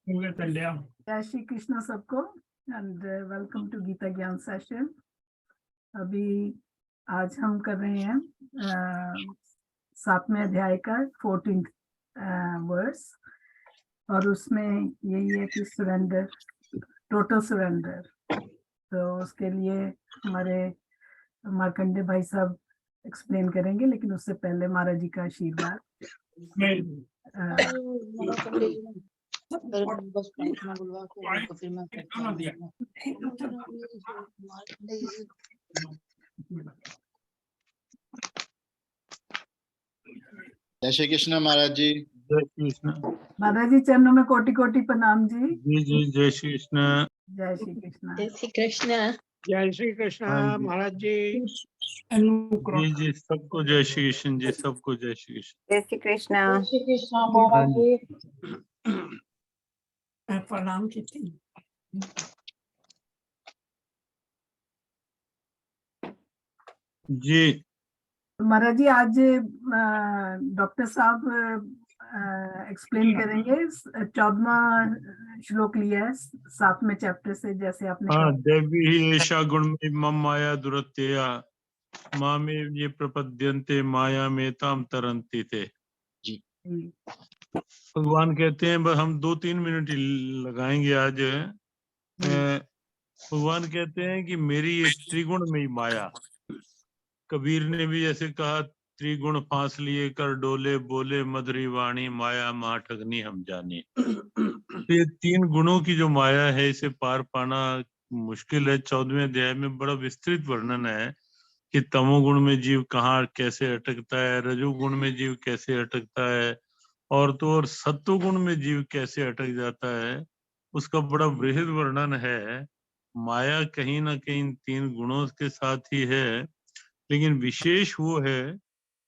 जय श्री कृष्ण सबको and welcome to Gita ज्ञान सेशन। अभी आज हम कर रहे हैं 7वें अध्याय का 14th वर्स, और उसमें यही है कि सरेंडर, टोटल सरेंडर। तो उसके लिए हमारे मार्कंडे भाई साहब एक्सप्लेन करेंगे, लेकिन उससे पहले महाराज जी का आशीर्वाद। जय श्री कृष्ण महाराज जी। जय श्री कृष्ण महाराज जी चरणों में कोटि कोटि प्रणाम जी। जी जी। जय श्री कृष्ण। जय श्री कृष्ण। जय श्री कृष्ण। जय श्री कृष्ण महाराज जी। जी जी, सबको जय श्री कृष्ण जी, सबको जय श्री कृष्ण। जय श्री कृष्ण। जय श्री कृष्ण महाराज जी। प्रणाम कीर्ति जी। महाराज जी आज डॉक्टर साहब एक्सप्लेन करेंगे 14वां श्लोक लिया है 7वें चैप्टर से, जैसे आपने हाँ, कहा। देवी ही ऐसा गुण में मम माया दुरत्यया माँ में ये प्रपद्यंते माया में ताम तरंती थे। जी। भगवान कहते हैं, बस हम 2-3 मिनट ही लगाएंगे आज। भगवान कहते हैं कि मेरी ये त्रिगुण में माया, कबीर ने भी ऐसे कहा, त्रिगुण फांस लिए कर डोले, बोले मधुरी वाणी, माया महाठगनी हम जाने। तो ये 3 गुणों की जो माया है, इसे पार पाना मुश्किल है। 14वें अध्याय में बड़ा विस्तृत वर्णन है कि तमोगुण में जीव कहाँ कैसे अटकता है, रजोगुण में जीव कैसे अटकता है, और तो और सत्वगुण में जीव कैसे अटक जाता है। उसका बड़ा बृहद वर्णन है। माया कहीं ना कहीं 3 गुणों के साथ ही है, लेकिन विशेष वो है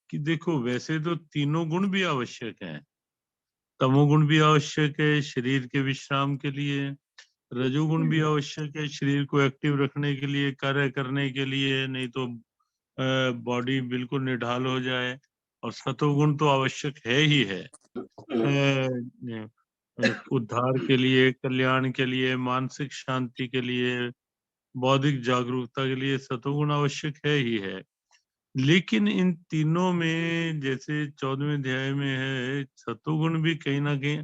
कि देखो, वैसे तो तीनों गुण भी आवश्यक हैं। तमोगुण भी आवश्यक है शरीर के विश्राम के लिए, रजोगुण भी आवश्यक है शरीर को एक्टिव रखने के लिए, कार्य करने के लिए, नहीं तो बॉडी बिल्कुल निढाल हो जाए, और सतोगुण तो आवश्यक है ही है उद्धार के लिए, कल्याण के लिए, मानसिक शांति के लिए, बौद्धिक जागरूकता के लिए सतोगुण आवश्यक है ही है। लेकिन इन तीनों में, जैसे 14वें अध्याय में है, सतोगुण भी कहीं ना कहीं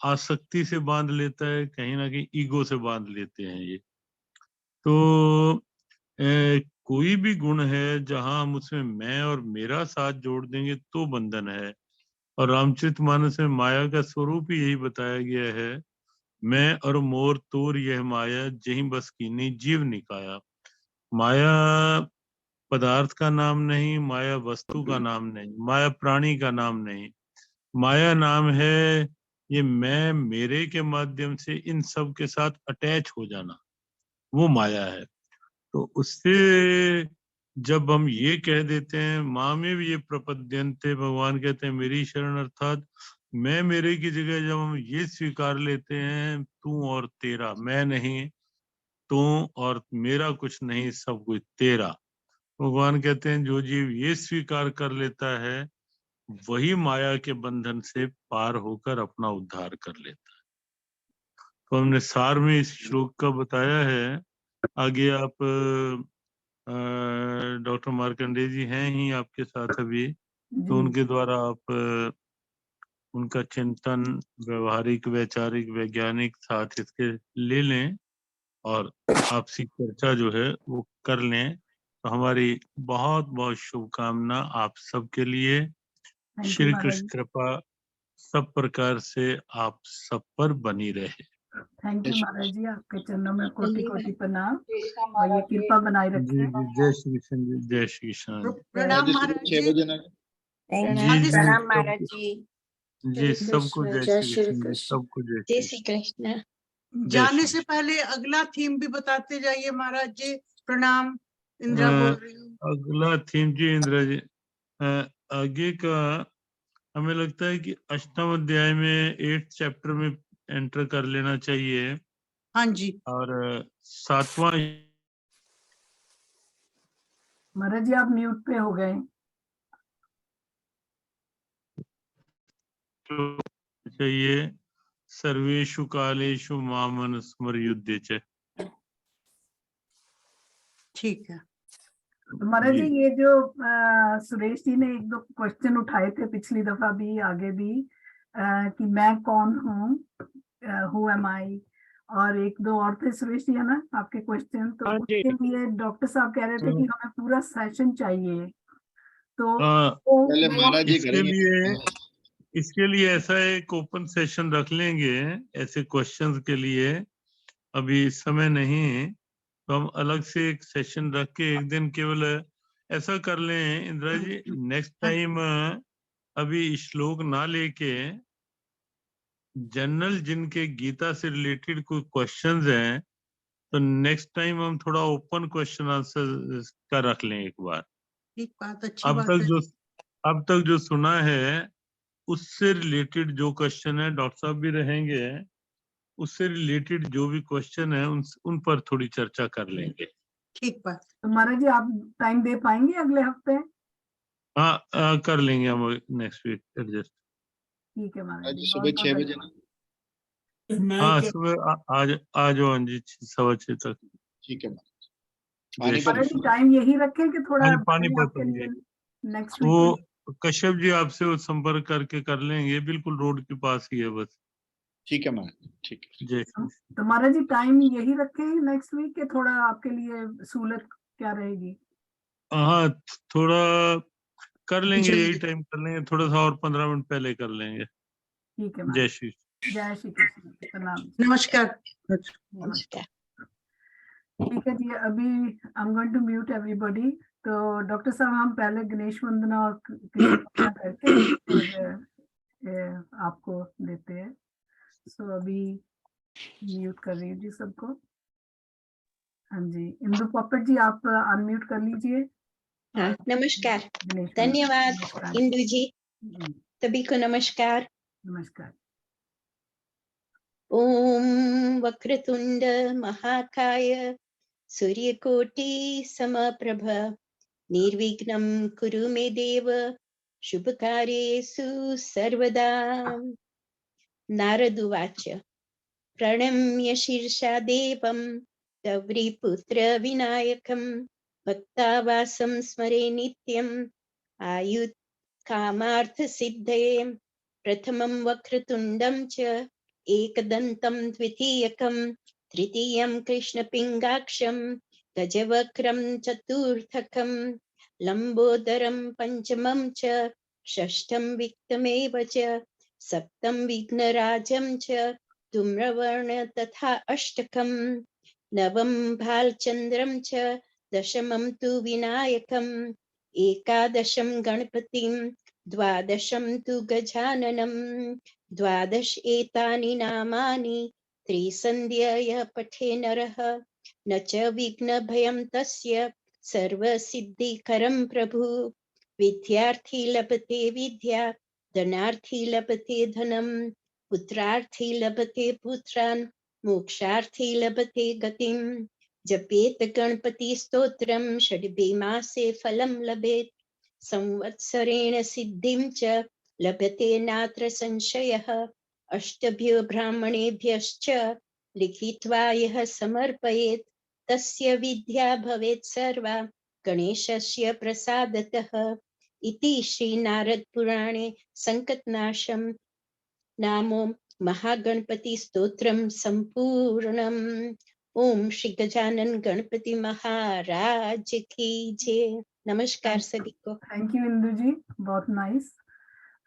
आसक्ति से बांध लेता है, कहीं ना कहीं ईगो से बांध लेते हैं ये। तो कोई भी गुण है जहां हम उसमें मैं और मेरा साथ जोड़ देंगे तो बंधन है। और रामचरितमानस में माया का स्वरूप ही यही बताया गया है, मैं और मोर तोर यह माया, जहीं बस कीनी जीव निकाया। माया पदार्थ का नाम नहीं, माया वस्तु का नाम नहीं, माया प्राणी का नाम नहीं। माया नाम है ये मैं मेरे के माध्यम से इन सब के साथ अटैच हो जाना, वो माया है। तो उससे जब हम ये कह देते हैं माँ में भी ये प्रपद्यंते, भगवान कहते हैं मेरी शरण, अर्थात मैं मेरे की जगह जब हम ये स्वीकार लेते हैं, तू और तेरा, मैं नहीं, तू और मेरा कुछ नहीं, सब कुछ तेरा। भगवान कहते हैं जो जीव ये स्वीकार कर लेता है, वही माया के बंधन से पार होकर अपना उद्धार कर लेता है। तो हमने सार में इस श्लोक का बताया है। आगे आप डॉक्टर मार्कंडे जी हैं ही आपके साथ अभी, तो उनके द्वारा आप उनका चिंतन व्यवहारिक, वैचारिक, वैज्ञानिक साथ इसके ले लें, और आपसी चर्चा जो है वो कर लें। तो हमारी बहुत बहुत शुभकामना आप सबके लिए। श्री कृष्ण कृपा सब प्रकार से आप सब पर बनी रहे। थैंक यू महाराज जी, आपके चरणों में कोटि कोटि प्रणाम, और ये कृपा बनाए जी रखें। जी, जय श्री कृष्ण जी, जय श्री कृष्ण। प्रणाम महाराज जी। 6 बजे ना। जी प्रणाम महाराज जी। जी, सबको जय श्री कृष्ण जी, सबको जय श्री कृष्ण। जाने से पहले अगला थीम भी बताते जाइए महाराज जी। प्रणाम इंदिरा बोल रही हूँ। अगला थीम जी इंदिरा जी, आगे का हमें लगता है कि 8वां अध्याय में 8th चैप्टर में एंटर कर लेना चाहिए। हाँ जी। और 7वां, महाराज जी आप म्यूट पे हो गए। चाहिए। सर्वेषु कालेषु मामन स्मरयुद्धे च। ठीक है। तो महाराज जी जी। ये जो सुरेश जी ने एक दो क्वेश्चन उठाए थे पिछली दफा भी आगे भी कि मैं कौन हूँ, हु एम आई, और एक दो और थे सुरेश जी है ना आपके क्वेश्चन, तो हाँ जी। उसके लिए डॉक्टर साहब कह रहे थे कि हमें पूरा सेशन चाहिए, तो पहले वो महाराज जी इसके करेंगे। लिए इसके लिए ऐसा एक ओपन सेशन रख लेंगे ऐसे क्वेश्चंस के लिए। अभी इस समय नहीं, तो हम अलग से एक सेशन रख के एक दिन केवल ऐसा कर लें इंदिरा जी, नेक्स्ट टाइम अभी श्लोक ना लेके जनरल जिनके गीता से रिलेटेड कोई क्वेश्चंस हैं, तो नेक्स्ट टाइम हम थोड़ा ओपन क्वेश्चन आंसर का रख लें एक बार। ठीक बात, अच्छी अब बात तक है। जो अब तक जो सुना है उससे रिलेटेड जो क्वेश्चन है, डॉक्टर साहब भी रहेंगे, उससे रिलेटेड जो भी क्वेश्चन है उन पर थोड़ी चर्चा कर लेंगे। ठीक बात। तो महाराज जी आप टाइम दे पाएंगे अगले हफ्ते? हाँ, कर लेंगे हम नेक्स्ट वीक एडजस्ट। ठीक है महाराज आज जी, सुबह बहुत 6 बहुत बजे धन्यवाद। हाँ, सुबह आ जाओ जी, 6:15 तक। ठीक है। जय पानी श्री महाराज जी कृष्ण। टाइम यही रखें कि थोड़ा पानी बढ़े आपके बोतल लिए जी। Next week? वो कश्यप जी आपसे वो संपर्क करके कर लेंगे, बिल्कुल रोड के पास ही है बस। ठीक है महाराज, ठीक है। जय श्री कृष्ण। तो महाराज जी टाइम यही रखें नेक्स्ट वीक के, थोड़ा आपके लिए सहूलत क्या रहेगी? हाँ, थोड़ा कर लेंगे, यही जल्दी। टाइम कर लेंगे, थोड़ा सा और 15 मिनट पहले कर लेंगे। ठीक है जय महाराज, श्री जय श्री कृष्ण, प्रणाम। नमस्कार। नमस्कार। ठीक है जी, अभी I am going to mute everybody. तो डॉक्टर साहब हम पहले गणेश वंदना और कृष्ण वंदना करके फिर आपको देते हैं। सो अभी म्यूट कर रही हूँ जी सबको। हाँ जी, इंदु पॉपट जी आप अनम्यूट कर लीजिए। हाँ, नमस्कार। गणेश वंदना। धन्यवाद नमस्कार इंदु जी। जी, सभी को नमस्कार। नमस्कार। ओम वक्रतुंड महाकाय सूर्यकोटि समप्रभ निर्विघ्नं कुरु मे देव शुभकार्येषु सर्वदा। नारदुवाच प्रणम्य शीर्षा देवं गौरीपुत्र विनायकं भक्तावासं स्मरे नित्यम् आयुत् कामार्थसिद्धये। प्रथमं वक्रतुण्डं च एकदन्तं द्वितीयकं तृतीयं कृष्णपिङ्गाक्षं गजवक्त्रं चतुर्थकं लम्बोदरं पञ्चमं च षष्ठं वित्तमेव च सप्तं विघ्नराजं च धूम्रवर्ण तथा अष्टकं नवं भालचन्द्रं च दशमं तु विनायकम् एकादशं गणपतिं द्वादशं तु गजाननं द्वादश एतानि नामानि त्रिसन्ध्यय पठे नरः न च विघ्नभयं तस्य सर्वसिद्धिकरं प्रभु। विद्यार्थी लभते विद्या धनार्थी लभते धनं पुत्रार्थी लभते पुत्रान् मोक्षार्थी लभते गतिम्। जपेत गणपति स्तोत्रं षड्भिमासे फलं लभेत् संवत्सरेण सिद्धिं च लभते नात्र संशयः। अष्टभ्यो ब्राह्मणेभ्यश्च लिखित्वा यः समर्पयेत् तस्य विद्या भवेत् सर्वा गणेशस्य प्रसादतः। इति श्री नारद पुराणे संकटनाशम नामो महागणपति स्तोत्रम संपूर्णम। ओम श्री गजानन गणपति महाराज की जय। नमस्कार सभी को। थैंक यू इंदु जी, बहुत नाइस।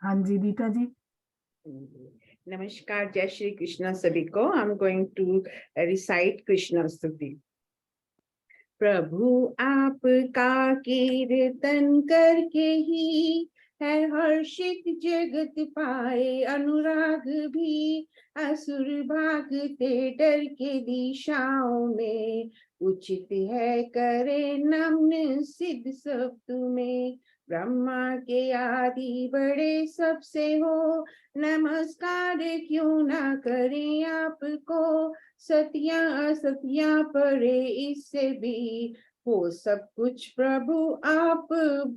हाँ जी रीटा जी। नमस्कार, जय श्री कृष्ण सभी को। I am going to recite Krishna स्तुति। प्रभु आपका कीर्तन करके ही है हर्षित जगत पाए अनुराग भी। असुर भागते डर के दिशाओं में उचित है करे नम्न सिद्ध सब तुम्हें। ब्रह्मा के आदि बड़े सबसे हो नमस्कार क्यों ना करें आपको। सतिया असतिया परे इससे भी हो सब कुछ प्रभु आप,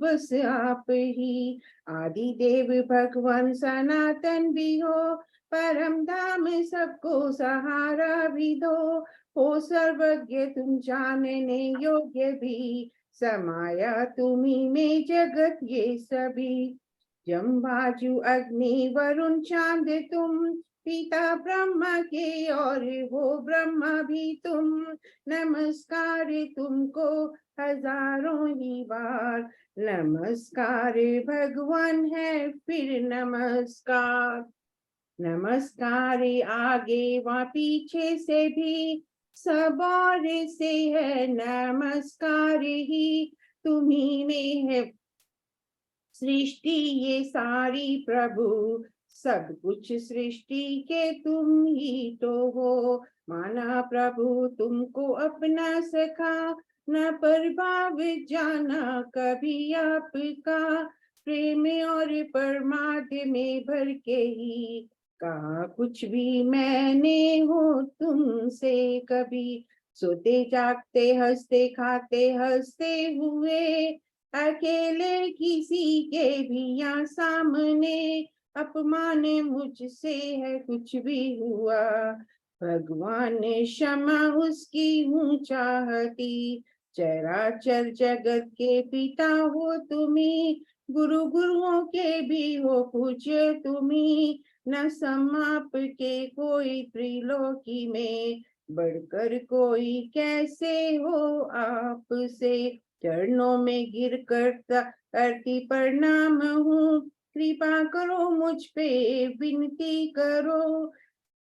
बस आप ही। आदि देव भगवान सनातन भी हो, परम धाम सबको सहारा भी दो। हो सर्वज्ञ तुम जानने योग्य भी, समाया तुम्ही में जगत ये सभी। जम बाजू अग्नि वरुण चांद तुम, पिता ब्रह्मा के और हो ब्रह्मा भी तुम। नमस्कार तुमको हजारों ही बार, नमस्कार भगवान है फिर नमस्कार। नमस्कार आगे व पीछे से भी, सब और से है नमस्कार ही। तुम्ही में है सृष्टि ये सारी प्रभु, सब कुछ सृष्टि के तुम ही तो हो। माना प्रभु तुमको अपना सखा, न प्रभाव जाना कभी आपका। प्रेम और परमात्म में भर के ही, कहा कुछ भी मैंने हो तुमसे कभी। सोते जागते हंसते खाते हंसते हुए, अकेले किसी के भी यहाँ सामने, अपमान मुझसे है कुछ भी हुआ। भगवान क्षमा उसकी हूँ चाहती। चराचर जगत के पिता हो तुम्ही, गुरु गुरुओं के भी हो पूज्य तुम्ही। न समाप के कोई त्रिलोकी में, बढ़कर कोई कैसे हो आपसे। चरणों में गिर करती प्रणाम हूँ, कृपा करो मुझ पे विनती करो।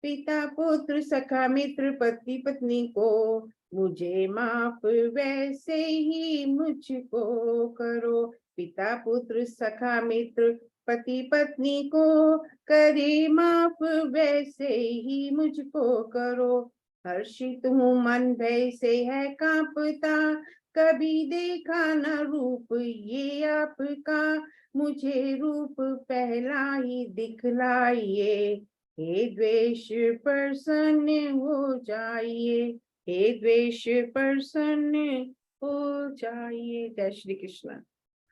पिता पुत्र सखा मित्र पति पत्नी को, मुझे माफ वैसे ही मुझको करो। पिता पुत्र सखा मित्र पति पत्नी को, करे माफ वैसे ही मुझको करो। हर्षित हूँ मन भय से है कांपता, कभी देखा न रूप ये आपका। मुझे रूप पहला ही दिखलाइए, हे द्वेष प्रसन्न हो जाइए। हे द्वेष प्रसन्न हो जाइए। जय Shri Krishna.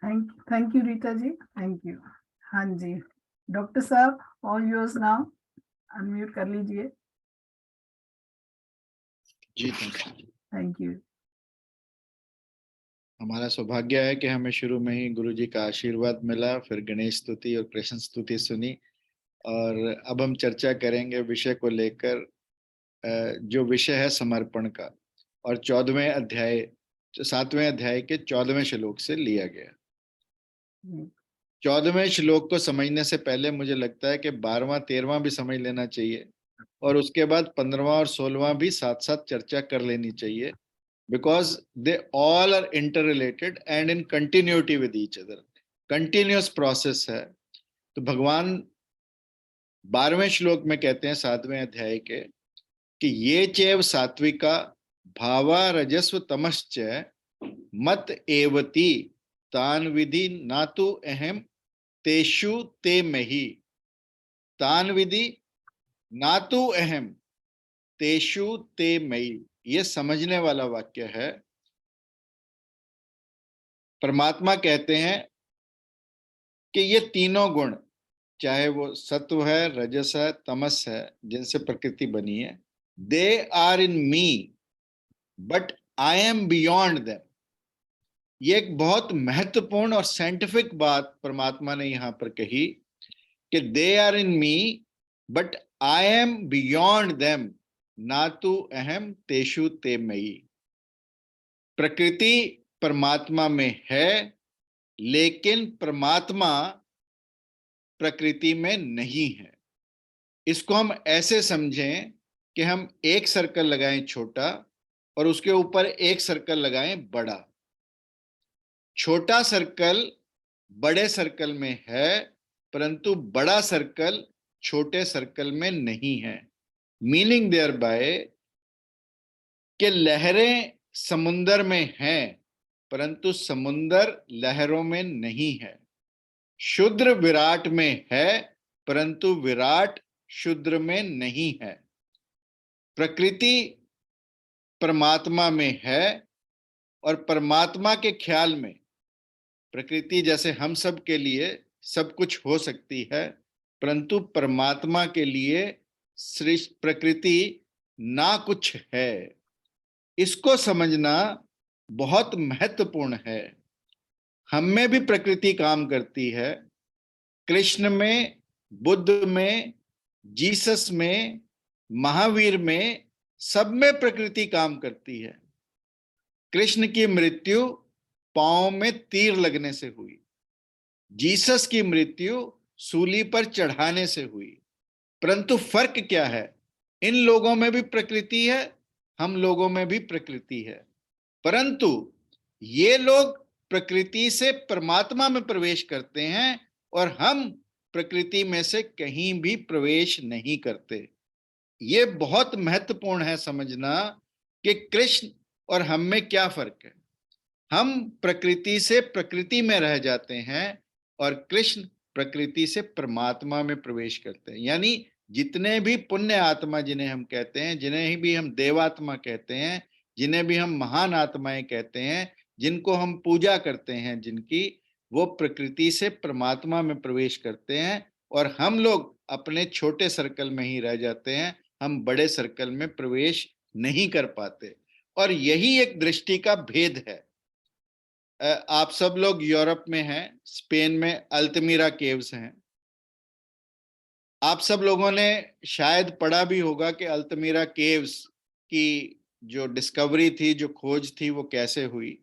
Thank you Rita ji, thank you. हाँ जी, डॉक्टर साहब ऑल योर्स नाउ, अनम्यूट कर लीजिए। जी थैंक यू। Thank you. हमारा सौभाग्य है कि हमें शुरू में ही गुरु जी का आशीर्वाद मिला, फिर गणेश स्तुति और कृष्ण स्तुति सुनी, और अब हम चर्चा करेंगे विषय को लेकर, जो विषय है समर्पण का, और 7वें अध्याय के 14वें श्लोक से लिया गया। 14वें श्लोक को समझने से पहले मुझे लगता है कि 12वां 13वां भी समझ लेना चाहिए, और उसके बाद 15वां और 16वां भी साथ साथ चर्चा कर लेनी चाहिए, because they all are interrelated and in continuity with each other, continuous process है। तो भगवान 12वें श्लोक में कहते हैं 7वें अध्याय के, कि ये चैव सात्विका भावा रजस्व तमश्च मत एवति तान विधि नातु अहम तेषु ते मही। तान विधि नातु अहम तेषु ते मही, ये समझने वाला वाक्य है। परमात्मा कहते हैं कि ये तीनों गुण, चाहे वो सत्व है, रजस है, तमस है, जिनसे प्रकृति बनी है, they are in me but I am beyond them. ये एक बहुत महत्वपूर्ण और साइंटिफिक बात परमात्मा ने यहां पर कही कि they are in me but I am beyond them, ना तू अहम तेषु ते मयि। प्रकृति परमात्मा में है, लेकिन परमात्मा प्रकृति में नहीं है। इसको हम ऐसे समझें कि हम एक सर्कल लगाएं छोटा, और उसके ऊपर एक सर्कल लगाएं बड़ा। छोटा सर्कल बड़े सर्कल में है, परंतु बड़ा सर्कल छोटे सर्कल में नहीं है। मीनिंग देयर बाय कि लहरें समुंदर में हैं, परंतु समुंदर लहरों में नहीं है। शूद्र विराट में है, परंतु विराट शूद्र में नहीं है। प्रकृति परमात्मा में है, और परमात्मा के ख्याल में प्रकृति जैसे हम सब के लिए सब कुछ हो सकती है, परंतु परमात्मा के लिए सृष्टि प्रकृति ना कुछ है। इसको समझना बहुत महत्वपूर्ण है। हम में भी प्रकृति काम करती है। कृष्ण में, बुद्ध में, जीसस में, महावीर में, सब में प्रकृति काम करती है। कृष्ण की मृत्यु पांव में तीर लगने से हुई, जीसस की मृत्यु सूली पर चढ़ाने से हुई। परंतु फर्क क्या है? इन लोगों में भी प्रकृति है, हम लोगों में भी प्रकृति है, परंतु ये लोग प्रकृति से परमात्मा में प्रवेश करते हैं और हम प्रकृति में से कहीं भी प्रवेश नहीं करते। ये बहुत महत्वपूर्ण है समझना कि कृष्ण और हम में क्या फर्क है। हम प्रकृति से प्रकृति में रह जाते हैं और कृष्ण प्रकृति से परमात्मा में प्रवेश करते हैं। यानी जितने भी पुण्य आत्मा जिन्हें हम कहते हैं, जिन्हें भी हम देवात्मा कहते हैं, जिन्हें भी हम महान आत्माएं कहते हैं, जिनको हम पूजा करते हैं, जिनकी, वो प्रकृति से परमात्मा में प्रवेश करते हैं और हम लोग अपने छोटे सर्कल में ही रह जाते हैं, हम बड़े सर्कल में प्रवेश नहीं कर पाते। और यही एक दृष्टि का भेद है। आप सब लोग यूरोप में हैं, स्पेन में अल्तमीरा केव्स हैं। आप सब लोगों ने शायद पढ़ा भी होगा कि अल्तमीरा केव्स की जो डिस्कवरी थी, जो खोज थी, वो कैसे हुई।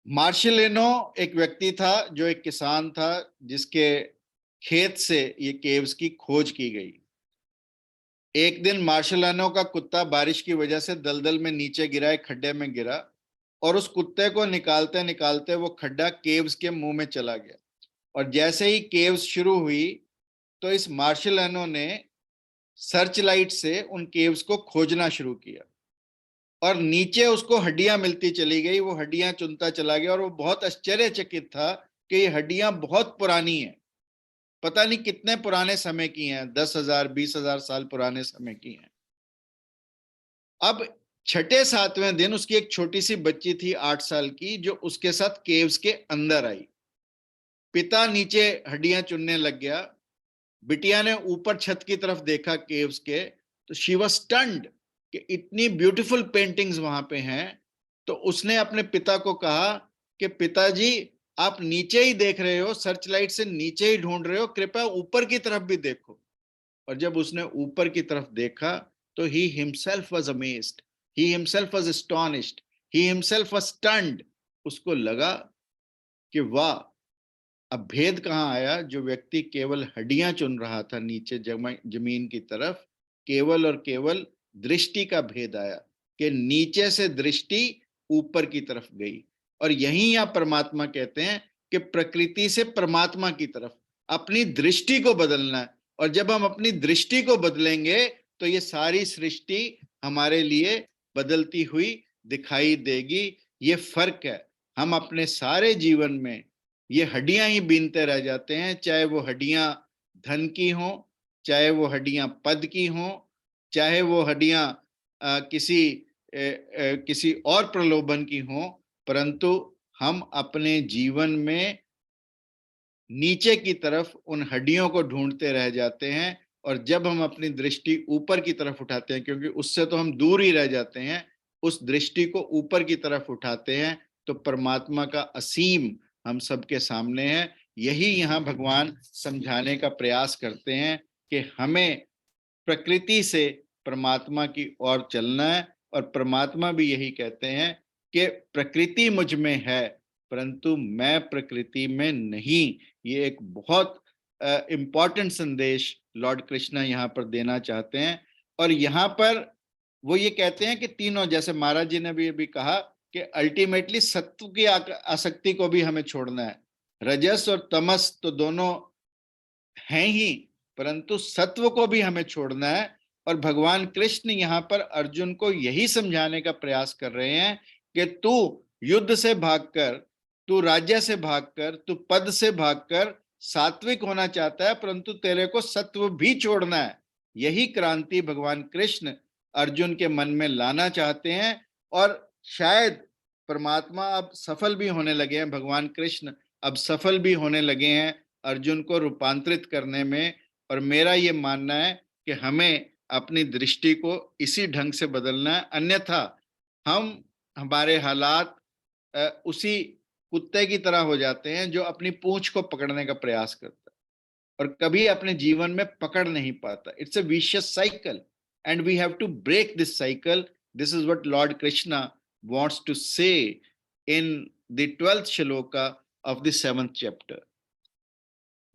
मार्शलेनो एक व्यक्ति था जो एक किसान था, जिसके खेत से ये केव्स की खोज की गई। एक दिन मार्शलेनो का कुत्ता बारिश की वजह से दलदल में नीचे गिरा, एक खड्डे में गिरा, और उस कुत्ते को निकालते निकालते वो खड्डा केव्स के मुंह में चला गया। और जैसे ही केव्स शुरू हुई तो इस मार्शलेनो ने सर्च लाइट से उन केव्स को खोजना शुरू किया और नीचे उसको हड्डियां मिलती चली गई। वो हड्डियां चुनता चला गया और वो बहुत आश्चर्यचकित था कि ये हड्डियां बहुत पुरानी हैं, पता नहीं कितने पुराने समय की हैं, 10,000 20,000 साल पुराने समय की हैं। अब छठे सातवें दिन उसकी एक छोटी सी बच्ची थी 8 साल की, जो उसके साथ केव्स के अंदर आई। पिता नीचे हड्डियां चुनने लग गया, बिटिया ने ऊपर छत की तरफ देखा केव्स के, तो शी वाज स्टन्ड कि इतनी ब्यूटीफुल पेंटिंग्स वहां पे हैं। तो उसने अपने पिता को कहा कि पिताजी, आप नीचे ही देख रहे हो, सर्च लाइट से नीचे ही ढूंढ रहे हो, कृपया ऊपर की तरफ भी देखो। और जब उसने ऊपर की तरफ देखा तो he himself was amazed, he himself was astonished, he himself was stunned। उसको लगा कि वाह, अब भेद कहाँ आया। जो व्यक्ति केवल हड्डियां चुन रहा था नीचे जमीन की तरफ, केवल और केवल दृष्टि का भेद आया कि नीचे से दृष्टि ऊपर की तरफ गई। और यही यहाँ परमात्मा कहते हैं कि प्रकृति से परमात्मा की तरफ अपनी दृष्टि को बदलना है। और जब हम अपनी दृष्टि को बदलेंगे तो ये सारी सृष्टि हमारे लिए बदलती हुई दिखाई देगी। ये फर्क है। हम अपने सारे जीवन में ये हड्डियां ही बीनते रह जाते हैं, चाहे वो हड्डियां धन की हों, चाहे वो हड्डियां पद की हों, चाहे वो हड्डियां किसी और प्रलोभन की हों, परंतु हम अपने जीवन में नीचे की तरफ उन हड्डियों को ढूंढते रह जाते हैं। और जब हम अपनी दृष्टि ऊपर की तरफ उठाते हैं, क्योंकि उससे तो हम दूर ही रह जाते हैं, उस दृष्टि को ऊपर की तरफ उठाते हैं तो परमात्मा का असीम हम सबके सामने है। यही यहाँ भगवान समझाने का प्रयास करते हैं कि हमें प्रकृति से परमात्मा की ओर चलना है। और परमात्मा भी यही कहते हैं कि प्रकृति मुझ में है परंतु मैं प्रकृति में नहीं। ये एक बहुत इम्पॉर्टेंट संदेश लॉर्ड कृष्णा यहाँ पर देना चाहते हैं। और यहाँ पर वो ये कहते हैं कि तीनों, जैसे महाराज जी ने भी अभी कहा कि अल्टीमेटली सत्व की आसक्ति को भी हमें छोड़ना है। रजस और तमस तो दोनों हैं ही, परंतु सत्व को भी हमें छोड़ना है। और भगवान कृष्ण यहाँ पर अर्जुन को यही समझाने का प्रयास कर रहे हैं कि तू युद्ध से भागकर, तू राज्य से भागकर, तू पद से भागकर सात्विक होना चाहता है, परंतु तेरे को सत्व भी छोड़ना है। यही क्रांति भगवान कृष्ण अर्जुन के मन में लाना चाहते हैं। और शायद परमात्मा अब सफल भी होने लगे हैं, भगवान कृष्ण अब सफल भी होने लगे हैं अर्जुन को रूपांतरित करने में। और मेरा ये मानना है कि हमें अपनी दृष्टि को इसी ढंग से बदलना है, अन्यथा हमारे हालात उसी कुत्ते की तरह हो जाते हैं जो अपनी पूंछ को पकड़ने का प्रयास करता है और कभी अपने जीवन में पकड़ नहीं पाता। It's a vicious cycle and we have to break this cycle. This is what Lord Krishna wants to say in the 12th shloka of the 7th chapter.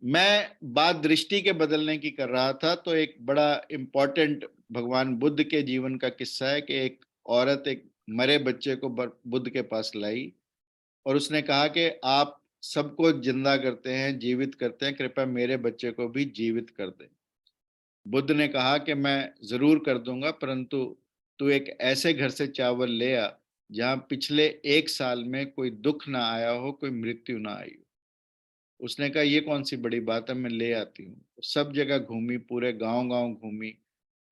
मैं बात दृष्टि के बदलने की कर रहा था, तो एक बड़ा इंपॉर्टेंट भगवान बुद्ध के जीवन का किस्सा है कि एक औरत एक मरे बच्चे को बुद्ध के पास लाई और उसने कहा कि आप सबको जिंदा करते हैं, जीवित करते हैं, कृपया मेरे बच्चे को भी जीवित कर दें। बुद्ध ने कहा कि मैं जरूर कर दूंगा, परंतु तू एक ऐसे घर से चावल ले आ जहां पिछले 1 साल में कोई दुख ना आया हो, कोई मृत्यु ना आई हो। उसने कहा ये कौन सी बड़ी बात है, मैं ले आती हूँ। सब जगह घूमी, पूरे गांव गांव घूमी,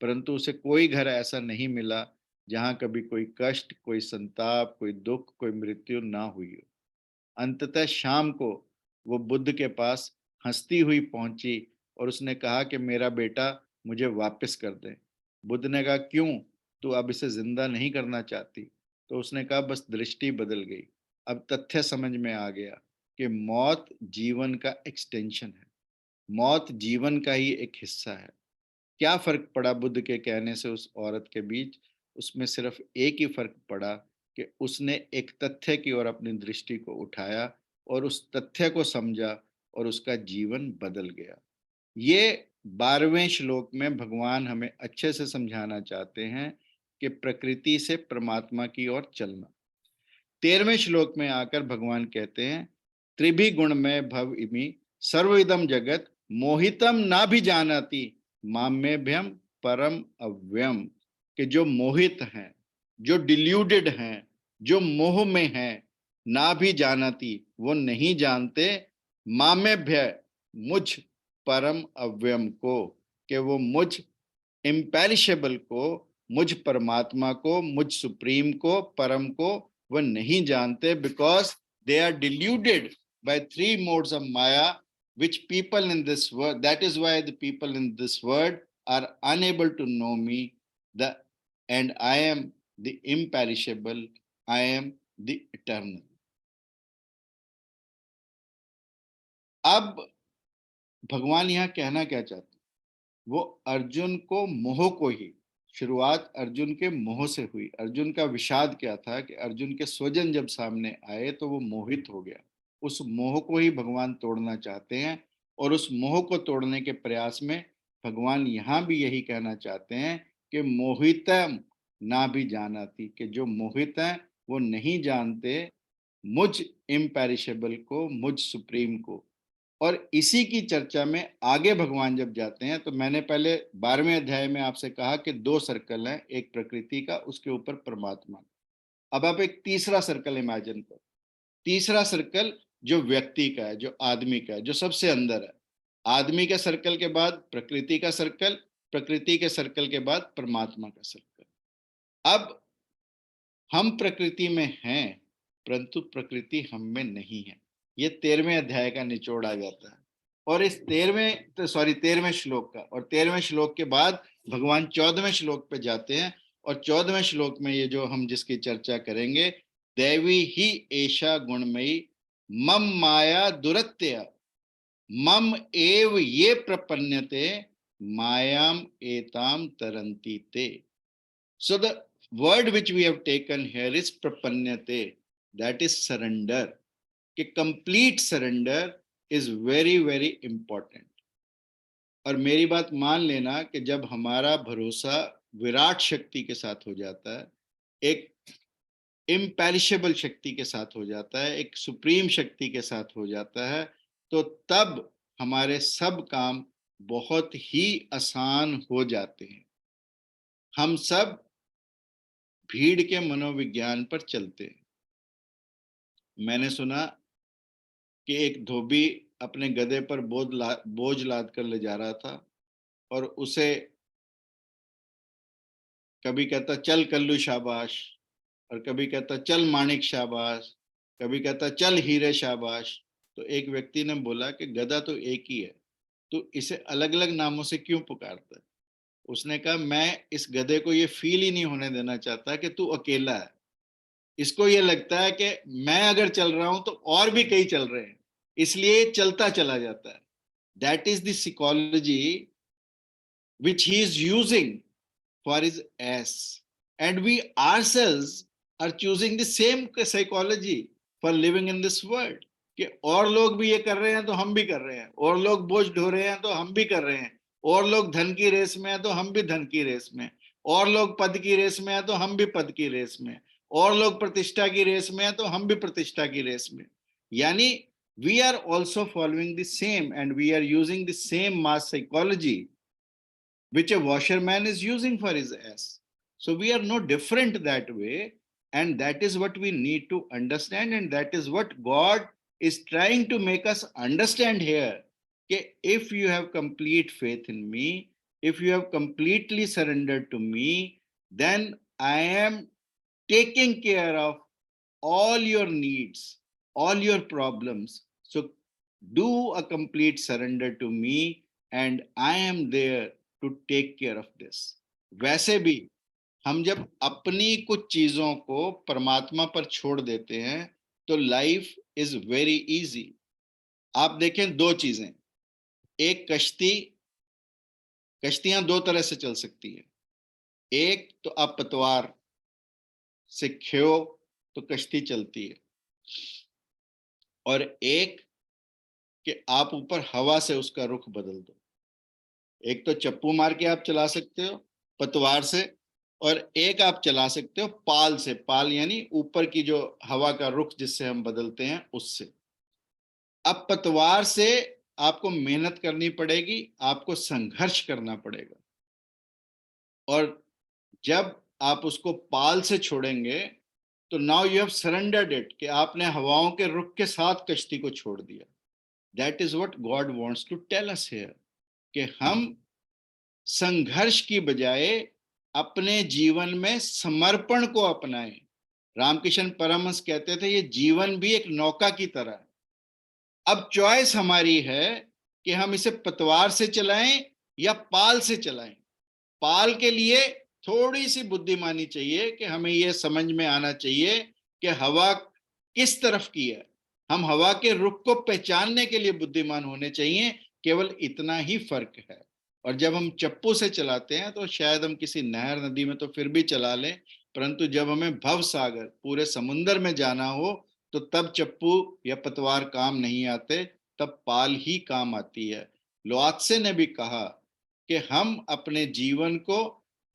परंतु उसे कोई घर ऐसा नहीं मिला जहां कभी कोई कष्ट, कोई संताप, कोई दुख, कोई मृत्यु ना हुई हो। अंततः शाम को वो बुद्ध के पास हंसती हुई पहुंची और उसने कहा कि मेरा बेटा मुझे वापस कर दे। बुद्ध ने कहा क्यों, तू अब इसे जिंदा नहीं करना चाहती? तो उसने कहा बस दृष्टि बदल गई, अब तथ्य समझ में आ गया कि मौत जीवन का एक्सटेंशन है, मौत जीवन का ही एक हिस्सा है। क्या फर्क पड़ा बुद्ध के कहने से उस औरत के बीच? उसमें सिर्फ एक ही फर्क पड़ा कि उसने एक तथ्य की ओर अपनी दृष्टि को उठाया और उस तथ्य को समझा और उसका जीवन बदल गया। ये 12वें श्लोक में भगवान हमें अच्छे से समझाना चाहते हैं कि प्रकृति से परमात्मा की ओर चलना। 13वें श्लोक में आकर भगवान कहते हैं त्रिभी गुणमय भव इमि सर्वइदम जगत मोहितम ना भी जानाति माम्यभ्यम परम अव्ययम, कि जो मोहित हैं, जो डिल्यूडेड हैं, जो मोह में हैं, ना भी जानाति वो नहीं जानते, माम्यभ्य मुझ परम अव्ययम को, कि वो मुझ इम्पेरिशेबल को, मुझ परमात्मा को, मुझ सुप्रीम को, परम को वो नहीं जानते, because they are deluded by 3 modes of maya which people in this world, that is why the people in this world are unable to know me, and I am the imperishable, I am the eternal. अब भगवान यहाँ कहना क्या चाहते हैं? वो अर्जुन को मोह को ही, शुरुआत अर्जुन के मोह से हुई। अर्जुन का विषाद क्या था कि अर्जुन के स्वजन जब सामने आए तो वो मोहित हो गया। उस मोह को ही भगवान तोड़ना चाहते हैं और उस मोह को तोड़ने के प्रयास में भगवान यहाँ भी यही कहना चाहते हैं कि मोहितम ना भी जानाति, कि जो मोहित हैं वो नहीं जानते मुझ इम्पेरिशेबल को, मुझ सुप्रीम को। और इसी की चर्चा में आगे भगवान जब जाते हैं, तो मैंने पहले 12वें अध्याय में आपसे कहा कि 2 सर्कल हैं, एक प्रकृति का, उसके ऊपर परमात्मा। अब आप एक तीसरा सर्कल इमेजिन करो, तीसरा सर्कल जो व्यक्ति का है, जो आदमी का है, जो सबसे अंदर है। आदमी के सर्कल के बाद प्रकृति का सर्कल, प्रकृति के सर्कल के बाद परमात्मा का सर्कल। अब हम प्रकृति में हैं परंतु प्रकृति हम में नहीं है। ये 13वें अध्याय का निचोड़ आ जाता है। और इस 13वें श्लोक का, और 13वें श्लोक के बाद भगवान 14वें श्लोक पे जाते हैं। और 14वें श्लोक में ये जो हम जिसकी चर्चा करेंगे, देवी ही एषा गुणमयी मम माया दुरत्य मम एव ये प्रपन्यते मायाम एताम तरंती ते। So the word which we have taken here is prapanyate, that is surrender. कि complete surrender is very very important. और मेरी बात मान लेना कि जब हमारा भरोसा विराट शक्ति के साथ हो जाता है, एक इम्पेरिशेबल शक्ति के साथ हो जाता है, एक सुप्रीम शक्ति के साथ हो जाता है, तो तब हमारे सब काम बहुत ही आसान हो जाते हैं। हम सब भीड़ के मनोविज्ञान पर चलते हैं। मैंने सुना कि एक धोबी अपने गधे पर बोझ लाद कर ले जा रहा था और उसे कभी कहता चल कल्लू शाबाश, और कभी कहता चल माणिक शाबाश, कभी कहता चल हीरे शाबाश। तो एक व्यक्ति ने बोला कि गधा तो एक ही है, तो इसे अलग अलग नामों से क्यों पुकारता है? उसने कहा मैं इस गधे को ये फील ही नहीं होने देना चाहता कि तू अकेला है। इसको ये लगता है कि मैं अगर चल रहा हूं तो और भी कई चल रहे हैं, इसलिए चलता चला जाता है। That is the psychology which he is using for his ass, and we ourselves are choosing the same psychology for living in this world कि और लोग भी ये कर रहे हैं तो हम भी कर रहे हैं, और लोग बोझ ढो रहे हैं तो हम भी कर रहे हैं, और लोग धन की रेस में हैं तो हम भी धन की रेस में, और लोग पद की रेस में हैं तो हम भी पद की रेस में, और लोग प्रतिष्ठा की रेस में हैं तो हम भी प्रतिष्ठा की रेस में। यानी we are also following the same and we are using the same mass psychology which a washerman is using for his ass. So we are no different that way, and that is what we need to understand, and that is what God is trying to make us understand here. Okay, if you have complete faith in me, if you have completely surrendered to me, then I am taking care of all your needs, all your problems. So do a complete surrender to me, and I am there to take care of this. वैसे भी हम जब अपनी कुछ चीजों को परमात्मा पर छोड़ देते हैं तो लाइफ इज वेरी इजी। आप देखें दो चीजें, एक कश्तियां दो तरह से चल सकती है। एक तो आप पतवार से खेओ तो कश्ती चलती है, और एक कि आप ऊपर हवा से उसका रुख बदल दो। एक तो चप्पू मार के आप चला सकते हो पतवार से, और एक आप चला सकते हो पाल से। पाल यानी ऊपर की जो हवा का रुख जिससे हम बदलते हैं उससे। अब पतवार से आपको मेहनत करनी पड़ेगी, आपको संघर्ष करना पड़ेगा, और जब आप उसको पाल से छोड़ेंगे तो now you have surrendered it, कि आपने हवाओं के रुख के साथ कश्ती को छोड़ दिया। That is what God wants to tell us here, कि हम संघर्ष की बजाय अपने जीवन में समर्पण को अपनाएं। रामकृष्ण परमहंस कहते थे ये जीवन भी एक नौका की तरह है। अब चॉइस हमारी है कि हम इसे पतवार से चलाएं या पाल से चलाएं। पाल के लिए थोड़ी सी बुद्धिमानी चाहिए कि हमें यह समझ में आना चाहिए कि हवा किस तरफ की है। हम हवा के रुख को पहचानने के लिए बुद्धिमान होने चाहिए, केवल इतना ही फर्क है। और जब हम चप्पू से चलाते हैं तो शायद हम किसी नहर नदी में तो फिर भी चला लें, परंतु जब हमें भव सागर पूरे समुद्र में जाना हो तो तब चप्पू या पतवार काम नहीं आते, तब पाल ही काम आती है। लोआत्से ने भी कहा कि हम अपने जीवन को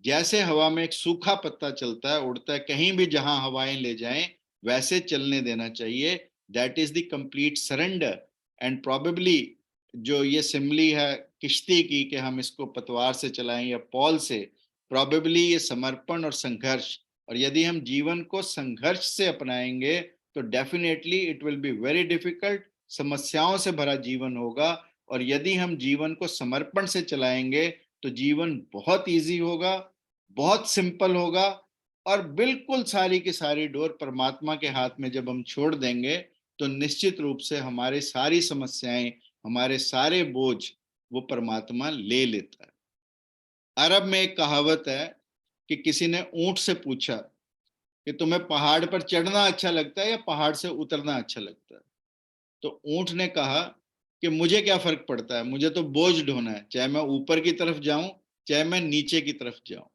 जैसे हवा में एक सूखा पत्ता चलता है, उड़ता है, कहीं भी जहां हवाएं ले जाएं वैसे चलने देना चाहिए। That is the complete surrender. And probably जो ये सिमली है किश्ती की कि हम इसको पतवार से चलाएं या पॉल से, प्रोबेबली ये समर्पण और संघर्ष। और यदि हम जीवन को संघर्ष से अपनाएंगे तो definitely it will be very difficult, समस्याओं से भरा जीवन होगा। और यदि हम जीवन को समर्पण से चलाएंगे तो जीवन बहुत इजी होगा, बहुत सिंपल होगा, और बिल्कुल सारी की सारी डोर परमात्मा के हाथ में जब हम छोड़ देंगे तो निश्चित रूप से हमारी सारी समस्याएं, हमारे सारे बोझ वो परमात्मा ले लेता है। अरब में एक कहावत है कि किसी ने ऊंट से पूछा कि तुम्हें पहाड़ पर चढ़ना अच्छा लगता है या पहाड़ से उतरना अच्छा लगता है? तो ऊंट ने कहा कि मुझे क्या फर्क पड़ता है, मुझे तो बोझ ढोना है, चाहे मैं ऊपर की तरफ जाऊं चाहे मैं नीचे की तरफ जाऊं।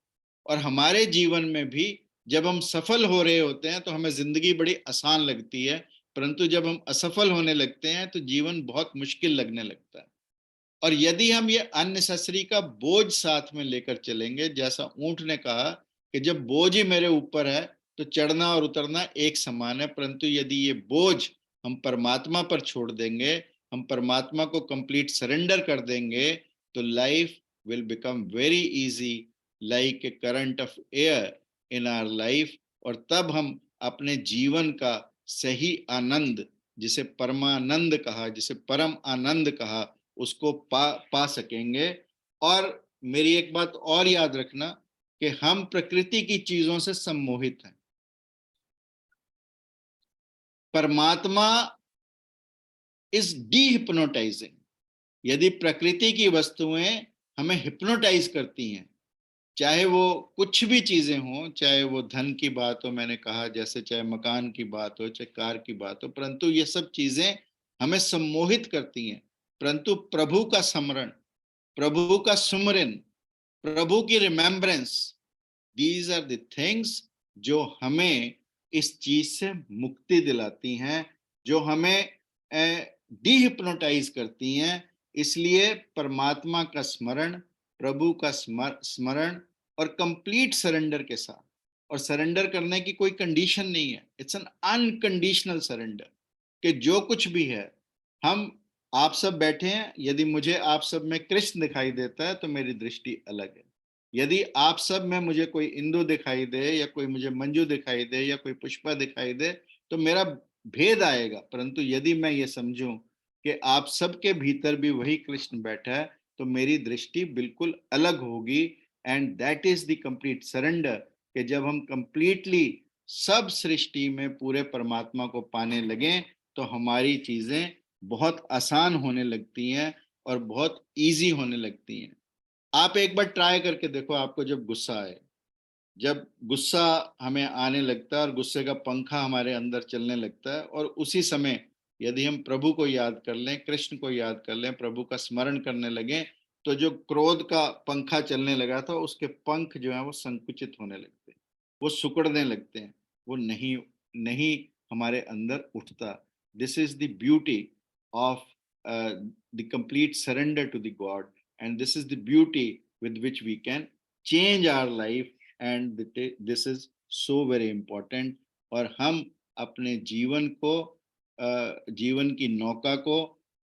और हमारे जीवन में भी जब हम सफल हो रहे होते हैं तो हमें जिंदगी बड़ी आसान लगती है, परंतु जब हम असफल होने लगते हैं तो जीवन बहुत मुश्किल लगने लगता है। और यदि हम ये अननेसेसरी का बोझ साथ में लेकर चलेंगे, जैसा ऊंट ने कहा कि जब बोझ ही मेरे ऊपर है तो चढ़ना और उतरना एक समान है, परंतु यदि ये बोझ हम परमात्मा पर छोड़ देंगे, हम परमात्मा को कंप्लीट सरेंडर कर देंगे, तो life will become very easy like a current of air in our life. और तब हम अपने जीवन का सही आनंद, जिसे परमानंद कहा, जिसे परम आनंद कहा, उसको पा सकेंगे। और मेरी एक बात और याद रखना कि हम प्रकृति की चीजों से सम्मोहित हैं। परमात्मा इज डीहिप्नोटाइजिंग। यदि प्रकृति की वस्तुएं हमें हिप्नोटाइज करती हैं, चाहे वो कुछ भी चीजें हों, चाहे वो धन की बात हो, मैंने कहा जैसे, चाहे मकान की बात हो, चाहे कार की बात हो, परंतु ये सब चीजें हमें सम्मोहित करती हैं। परंतु प्रभु का स्मरण, प्रभु का सुमरन, प्रभु की remembrance, these are the things जो हमें इस चीज से मुक्ति दिलाती हैं, जो हमें डीहिप्नोटाइज करती हैं। इसलिए परमात्मा का स्मरण, प्रभु का स्मरण और कंप्लीट सरेंडर के साथ, और सरेंडर करने की कोई कंडीशन नहीं है, इट्स एन अनकंडीशनल सरेंडर, कि जो कुछ भी है, हम आप सब बैठे हैं, यदि मुझे आप सब में कृष्ण दिखाई देता है तो मेरी दृष्टि अलग है। यदि आप सब में मुझे कोई इंदु दिखाई दे, या कोई मुझे मंजू दिखाई दे, या कोई पुष्पा दिखाई दे, तो मेरा भेद आएगा। परंतु यदि मैं ये समझूं कि आप सबके भीतर भी वही कृष्ण बैठा है, तो मेरी दृष्टि बिल्कुल अलग होगी। And that is the complete surrender, कि जब हम कंप्लीटली सब सृष्टि में पूरे परमात्मा को पाने लगे, तो हमारी चीजें बहुत आसान होने लगती हैं और बहुत इजी होने लगती हैं। आप एक बार ट्राई करके देखो, आपको जब गुस्सा आए, जब गुस्सा हमें आने लगता है और गुस्से का पंखा हमारे अंदर चलने लगता है, और उसी समय यदि हम प्रभु को याद कर लें, कृष्ण को याद कर लें, प्रभु का स्मरण करने लगे, तो जो क्रोध का पंखा चलने लगा था, उसके पंख जो है वो संकुचित होने लगते हैं, वो सिकुड़ने लगते हैं, वो नहीं नहीं हमारे अंदर उठता। This is the beauty of the complete surrender to the God, and this is the beauty with which we can change our life, and this is so very important। और हम अपने जीवन को, जीवन की नौका को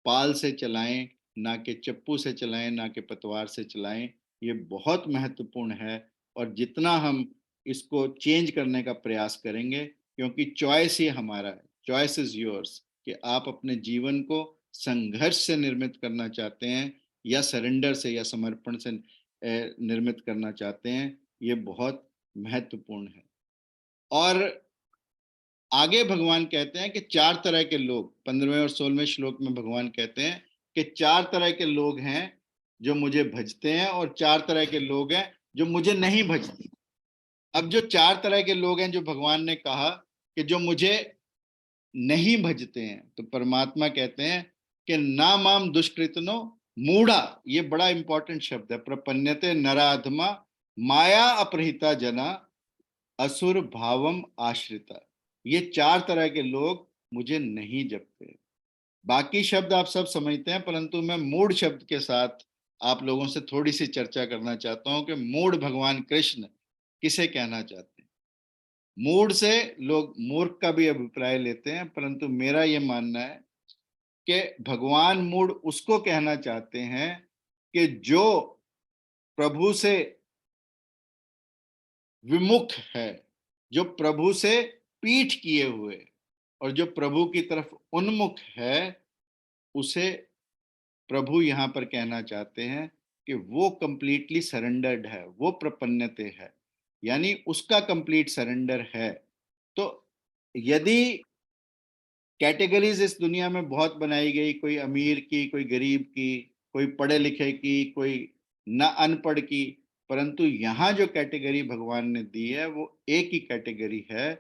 पाल से चलाएं, ना कि चप्पू से चलाएं, ना कि पतवार से चलाएं। ये बहुत महत्वपूर्ण है, और जितना हम इसको चेंज करने का प्रयास करेंगे, क्योंकि चॉइस ही हमारा है, चॉइस इज योर्स, कि आप अपने जीवन को संघर्ष से निर्मित करना चाहते हैं, या सरेंडर से या समर्पण से निर्मित करना चाहते हैं। ये बहुत महत्वपूर्ण है। और आगे भगवान कहते हैं कि 4 तरह के लोग, 15वें और 16वें श्लोक में भगवान कहते हैं कि 4 तरह के लोग हैं जो मुझे भजते हैं, और 4 तरह के लोग हैं जो मुझे नहीं भजते। अब जो 4 तरह के लोग हैं जो भगवान ने कहा कि जो मुझे नहीं भजते हैं, तो परमात्मा कहते हैं कि ना माम दुष्कृतनो मूढ़ा, ये बड़ा इंपॉर्टेंट शब्द है, प्रपन्यते नराधमा माया अपहृता जना असुर भावम आश्रिता। ये 4 तरह के लोग मुझे नहीं जपते। बाकी शब्द आप सब समझते हैं, परंतु मैं मूढ़ शब्द के साथ आप लोगों से थोड़ी सी चर्चा करना चाहता हूं कि मूढ़ भगवान कृष्ण किसे कहना चाहते हैं। मूढ़ से लोग मूर्ख का भी अभिप्राय लेते हैं, परंतु मेरा यह मानना है कि भगवान मूढ़ उसको कहना चाहते हैं कि जो प्रभु से विमुख है, जो प्रभु से पीठ किए हुए और जो प्रभु की तरफ उन्मुख है, उसे प्रभु यहां पर कहना चाहते हैं कि वो कंप्लीटली सरेंडर्ड है, वो प्रपन्नते है, यानी उसका कंप्लीट सरेंडर है। तो यदि कैटेगरीज इस दुनिया में बहुत बनाई गई, कोई अमीर की, कोई गरीब की, कोई पढ़े लिखे की, कोई न अनपढ़ की, परंतु यहाँ जो कैटेगरी भगवान ने दी है वो एक ही कैटेगरी है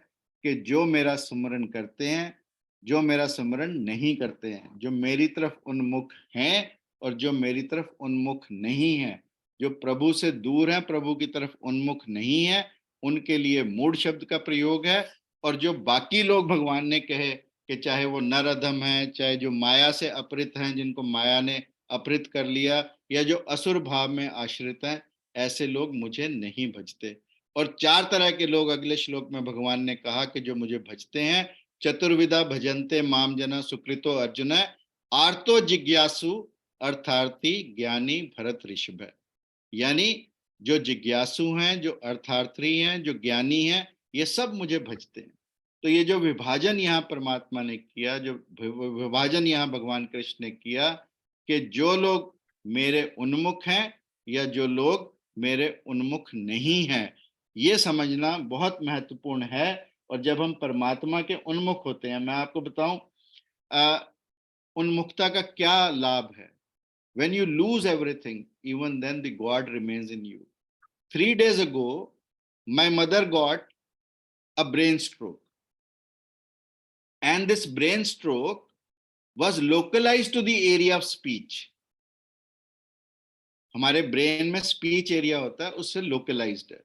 कि जो मेरा स्मरण करते हैं, जो मेरा स्मरण नहीं करते हैं, जो मेरी तरफ उन्मुख हैं और जो मेरी तरफ उन्मुख नहीं है, जो प्रभु से दूर हैं, प्रभु की तरफ उन्मुख नहीं है, उनके लिए मूढ़ शब्द का प्रयोग है। और जो बाकी लोग भगवान ने कहे कि चाहे वो नर अधम है, चाहे जो माया से अपहृत हैं, जिनको माया ने अपहृत कर लिया, या जो असुर भाव में आश्रित हैं, ऐसे लोग मुझे नहीं भजते। और 4 तरह के लोग अगले श्लोक में भगवान ने कहा कि जो मुझे भजते हैं, चतुर्विधा भजन्ते माम जना सुकृतो अर्जुन आर्तो जिज्ञासु अर्थार्थी ज्ञानी भरत ऋषभ। यानी जो जिज्ञासु हैं, जो अर्थार्थी हैं, जो ज्ञानी हैं, ये सब मुझे भजते हैं। तो ये जो विभाजन यहाँ परमात्मा ने किया, जो विभाजन यहाँ भगवान कृष्ण ने किया कि जो लोग मेरे उन्मुख हैं या जो लोग मेरे उन्मुख नहीं हैं, ये समझना बहुत महत्वपूर्ण है। और जब हम परमात्मा के उन्मुख होते हैं, मैं आपको बताऊं उन्मुखता का क्या लाभ है. When you lose everything, even then the God remains in you. 3 days ago, my mother got a brain stroke. And this brain stroke was localized to the area of speech. हमारे ब्रेन में speech area होता है, उससे localised है.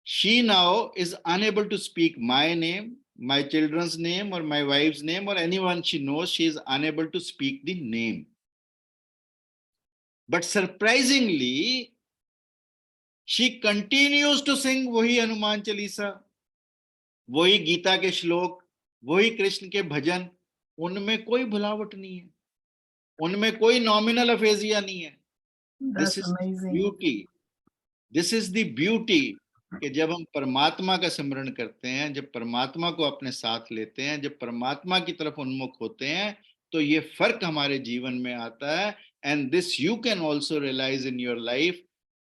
She now is unable to speak my name, my children's name, or my wife's name, or anyone she knows. She is unable to speak the name. But surprisingly, she continues to sing वही हनुमान चालीसा, वही गीता के श्लोक, वही कृष्ण के भजन. उनमें कोई भुलावट नहीं है, उनमें कोई नॉमिनल अफेजिया नहीं है. That's this is amazing. Beauty. This is the beauty कि जब हम परमात्मा का स्मरण करते हैं, जब परमात्मा को अपने साथ लेते हैं, जब परमात्मा की तरफ उन्मुख होते हैं, तो ये फर्क हमारे जीवन में आता है. And this you can also realize in your life,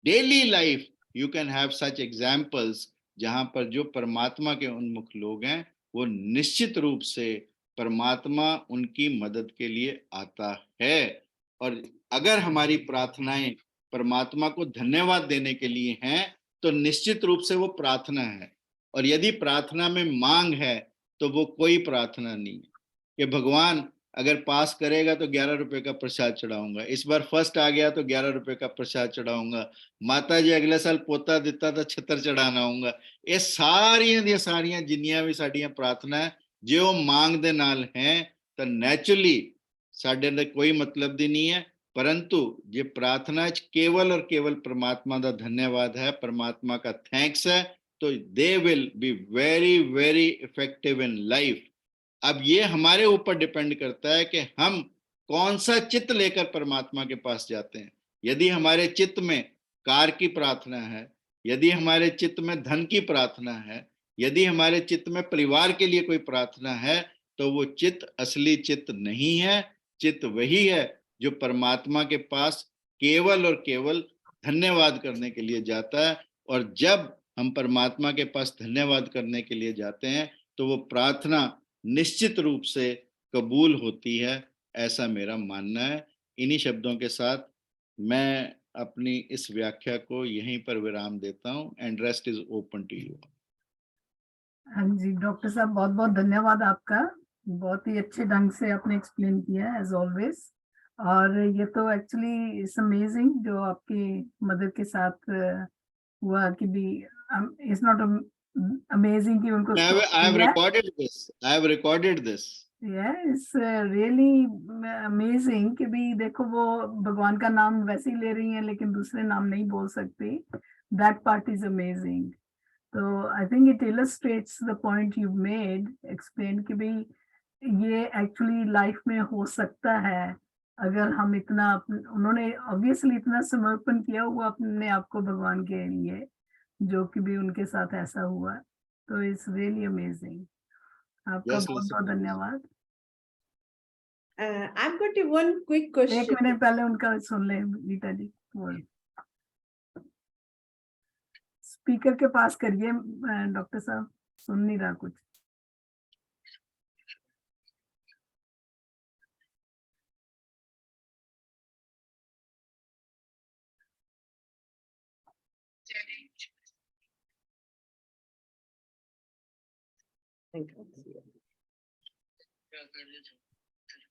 daily life. You can have such examples जहां पर जो परमात्मा के उन्मुख लोग हैं, वो निश्चित रूप से परमात्मा उनकी मदद के लिए आता है. और अगर हमारी प्रार्थनाएं परमात्मा को धन्यवाद देने के लिए हैं, तो निश्चित रूप से वो प्रार्थना है. और यदि प्रार्थना में मांग है, तो वो कोई प्रार्थना नहीं है कि भगवान अगर पास करेगा तो 11 रुपए का प्रसाद चढ़ाऊंगा, इस बार फर्स्ट आ गया तो 11 रुपए का प्रसाद चढ़ाऊंगा, माता जी अगले साल पोता दिता तो 76 चढ़ाना होगा. ये सारियां जिन्नियां भी साडियां प्रार्थना है, जो मांग दे नाल हैं, तो नेचुरली साडे अंदर कोई मतलब दी नहीं है. परंतु ये प्रार्थना केवल और केवल परमात्मा का धन्यवाद है, परमात्मा का थैंक्स है, तो they will be very very effective in life. अब ये हमारे ऊपर डिपेंड करता है कि हम कौन सा चित्त लेकर परमात्मा के पास जाते हैं. यदि हमारे चित्त में कार की प्रार्थना है, यदि हमारे चित्त में धन की प्रार्थना है, यदि हमारे चित्त में परिवार के लिए कोई प्रार्थना है, तो वो चित्त असली चित्त नहीं है. चित्त वही है जो परमात्मा के पास केवल और केवल धन्यवाद करने के लिए जाता है. और जब हम परमात्मा के पास धन्यवाद करने के लिए जाते हैं, तो वो प्रार्थना निश्चित रूप से कबूल होती है, ऐसा मेरा मानना है. इन्हीं शब्दों के साथ मैं अपनी इस व्याख्या को यहीं पर विराम देता हूं. And rest is open to you. हाँ जी डॉक्टर साहब, बहुत बहुत धन्यवाद आपका. बहुत ही अच्छे ढंग से आपने एक्सप्लेन किया एज ऑलवेज. और ये तो एक्चुअली इट्स अमेजिंग जो आपकी मदर के साथ हुआ कि भी इट्स नॉट अमेजिंग कि उनको I have recorded this. I have recorded this. It's really amazing कि भी देखो वो भगवान का नाम वैसे ही ले रही हैं लेकिन दूसरे नाम नहीं बोल सकती. That part is amazing. तो I think it illustrates the point you made explain कि भी ये एक्चुअली लाइफ में हो सकता है अगर हम इतना उन्होंने ऑब्वियसली इतना समर्पण किया हुआ अपने आप को भगवान के लिए, जो कि भी उनके साथ ऐसा हुआ. तो इट्स रियली अमेजिंग. आपका बहुत बहुत धन्यवाद. I've got one quick question. एक मिनट पहले उनका सुन ले रीता जी. स्पीकर के पास करिए डॉक्टर साहब, सुन नहीं रहा कुछ.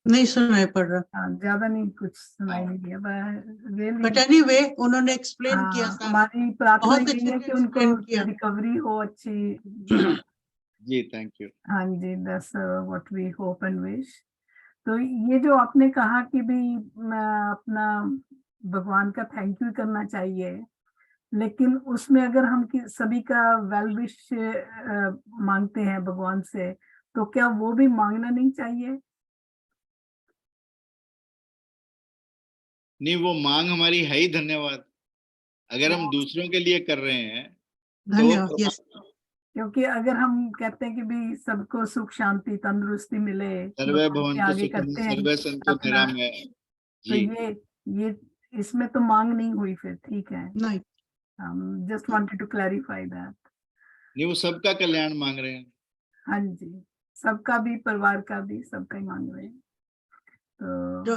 नहीं सुनाई पड़ रहा. हाँ, ज्यादा नहीं कुछ सुनाई नहीं दिया. बट एनीवे उन्होंने एक्सप्लेन किया सारा. हमारी प्रार्थना बहुत यही अच्छे है से कि उनको explain किया. रिकवरी हो अच्छी. जी थैंक यू. हाँ जी, that's what we hope and wish. तो ये जो आपने कहा कि भी अपना भगवान का थैंक यू करना चाहिए, लेकिन उसमें अगर हम सभी का वेल विश मांगते हैं भगवान से, तो क्या वो भी मांगना नहीं चाहिए? नहीं, वो मांग हमारी है ही धन्यवाद. अगर हम दूसरों के लिए कर रहे हैं धन्यवाद. तो यस. क्योंकि अगर हम कहते हैं कि भी सबको सुख शांति तंदुरुस्ती मिले, सर्वे भगवान के भवन्तु आगे सुखिनः करते हैं सर्वे सन्तु अपना, निरामयाः. तो जी ये इसमें तो मांग नहीं हुई फिर. ठीक है, नहीं. Just wanted to clarify that. नहीं, वो सबका कल्याण मांग रहे हैं. हाँ जी, सबका भी, परिवार का भी, सबका ही मांग रहे हैं। तो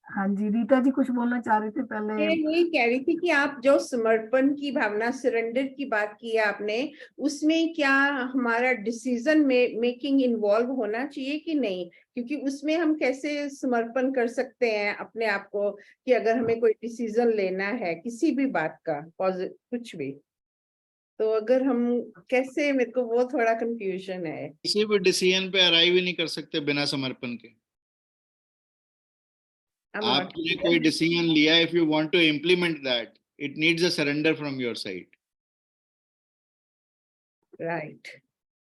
हाँ जी, रीता जी कुछ बोलना चाह रहे थे पहले। मैं यही कह रही थी कि आप जो समर्पण की भावना, सरेंडर की बात की है आपने, उसमें क्या हमारा डिसीजन मेकिंग इन्वॉल्व होना चाहिए कि नहीं? क्योंकि उसमें हम कैसे समर्पण कर सकते हैं अपने आप को, कि अगर हमें कोई डिसीजन लेना है किसी भी बात का, कुछ भी, तो अगर हम कैसे, मेरे को वो थोड़ा कंफ्यूजन है। किसी भी डिसीजन पे अराइव ही नहीं कर सकते बिना समर्पण के। I'm not आपने कोई डिसीजन लिया, if you want to implement that, it needs a surrender from your side. Right,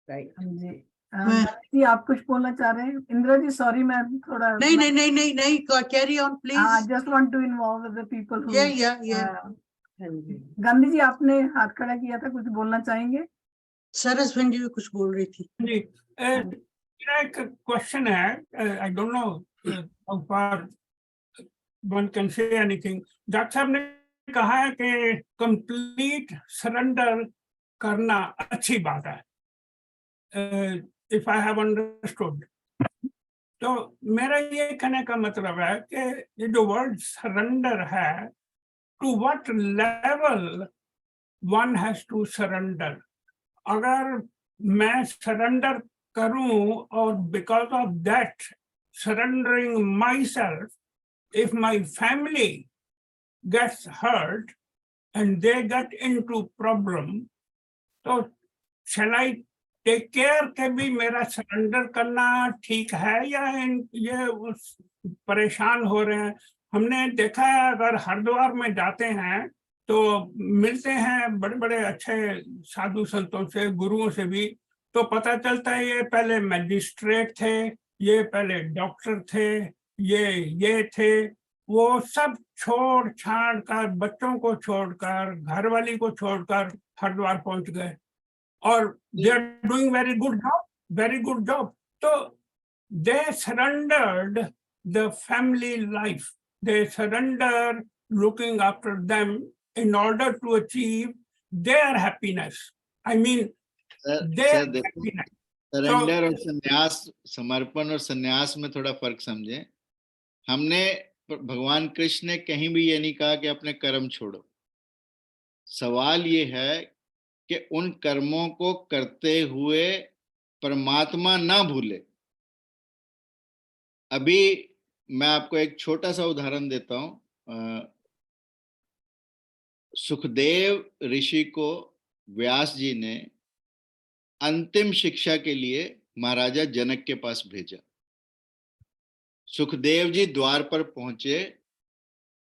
right. हाँ जी, मैं- गांधी जी आप कुछ बोलना चाह रहे हैं? इंदिरा जी सॉरी, मैं थोड़ा नहीं नहीं नहीं नहीं नहीं, carry on please. Just want to involve the people who. या हाँ जी, गांधी जी आपने हाथ खड़ा किया था, कुछ बोलना चाहेंगे? सरस जी कुछ बोल रही थी। जी मेरा एक क्वेश्चन है, I don't know how far one can say anything. Doctor साहब ने कहा है कि कंप्लीट सरेंडर करना अच्छी बात है, इफ आई हैव अंडरस्टूड। तो मेरा ये कहने का मतलब है कि ये जो वर्ड सरेंडर है, to what level one has to surrender. अगर मैं सरेंडर करूं और because of that surrendering myself, if my family gets hurt and they get into problem, तो shall I take care के भी मेरा सरेंडर करना ठीक है, या ये परेशान हो रहे हैं? हमने देखा है, अगर हरिद्वार में जाते हैं तो मिलते हैं बड़े बड़े अच्छे साधु संतों से, गुरुओं से भी, तो पता चलता है ये पहले मैजिस्ट्रेट थे, ये पहले डॉक्टर थे, ये थे। वो सब छोड़ छाड़ कर, बच्चों को छोड़कर, घरवाली को छोड़कर हरिद्वार पहुंच गए, और they are doing very good job, very good job. तो they surrendered the family life, they surrender looking after them in order to achieve their happiness. I mean, their sir देखो, happiness. सरेंडर और संन्यास, समर्पण और संन्यास में थोड़ा फर्क समझें। हमने, भगवान कृष्ण ने कहीं भी ये नहीं कहा कि अपने कर्म छोड़ो। सवाल ये है कि उन कर्मों को करते हुए परमात्मा ना भूले। अभी मैं आपको एक छोटा सा उदाहरण देता हूं। सुखदेव ऋषि को व्यास जी ने अंतिम शिक्षा के लिए महाराजा जनक के पास भेजा। सुखदेव जी द्वार पर पहुंचे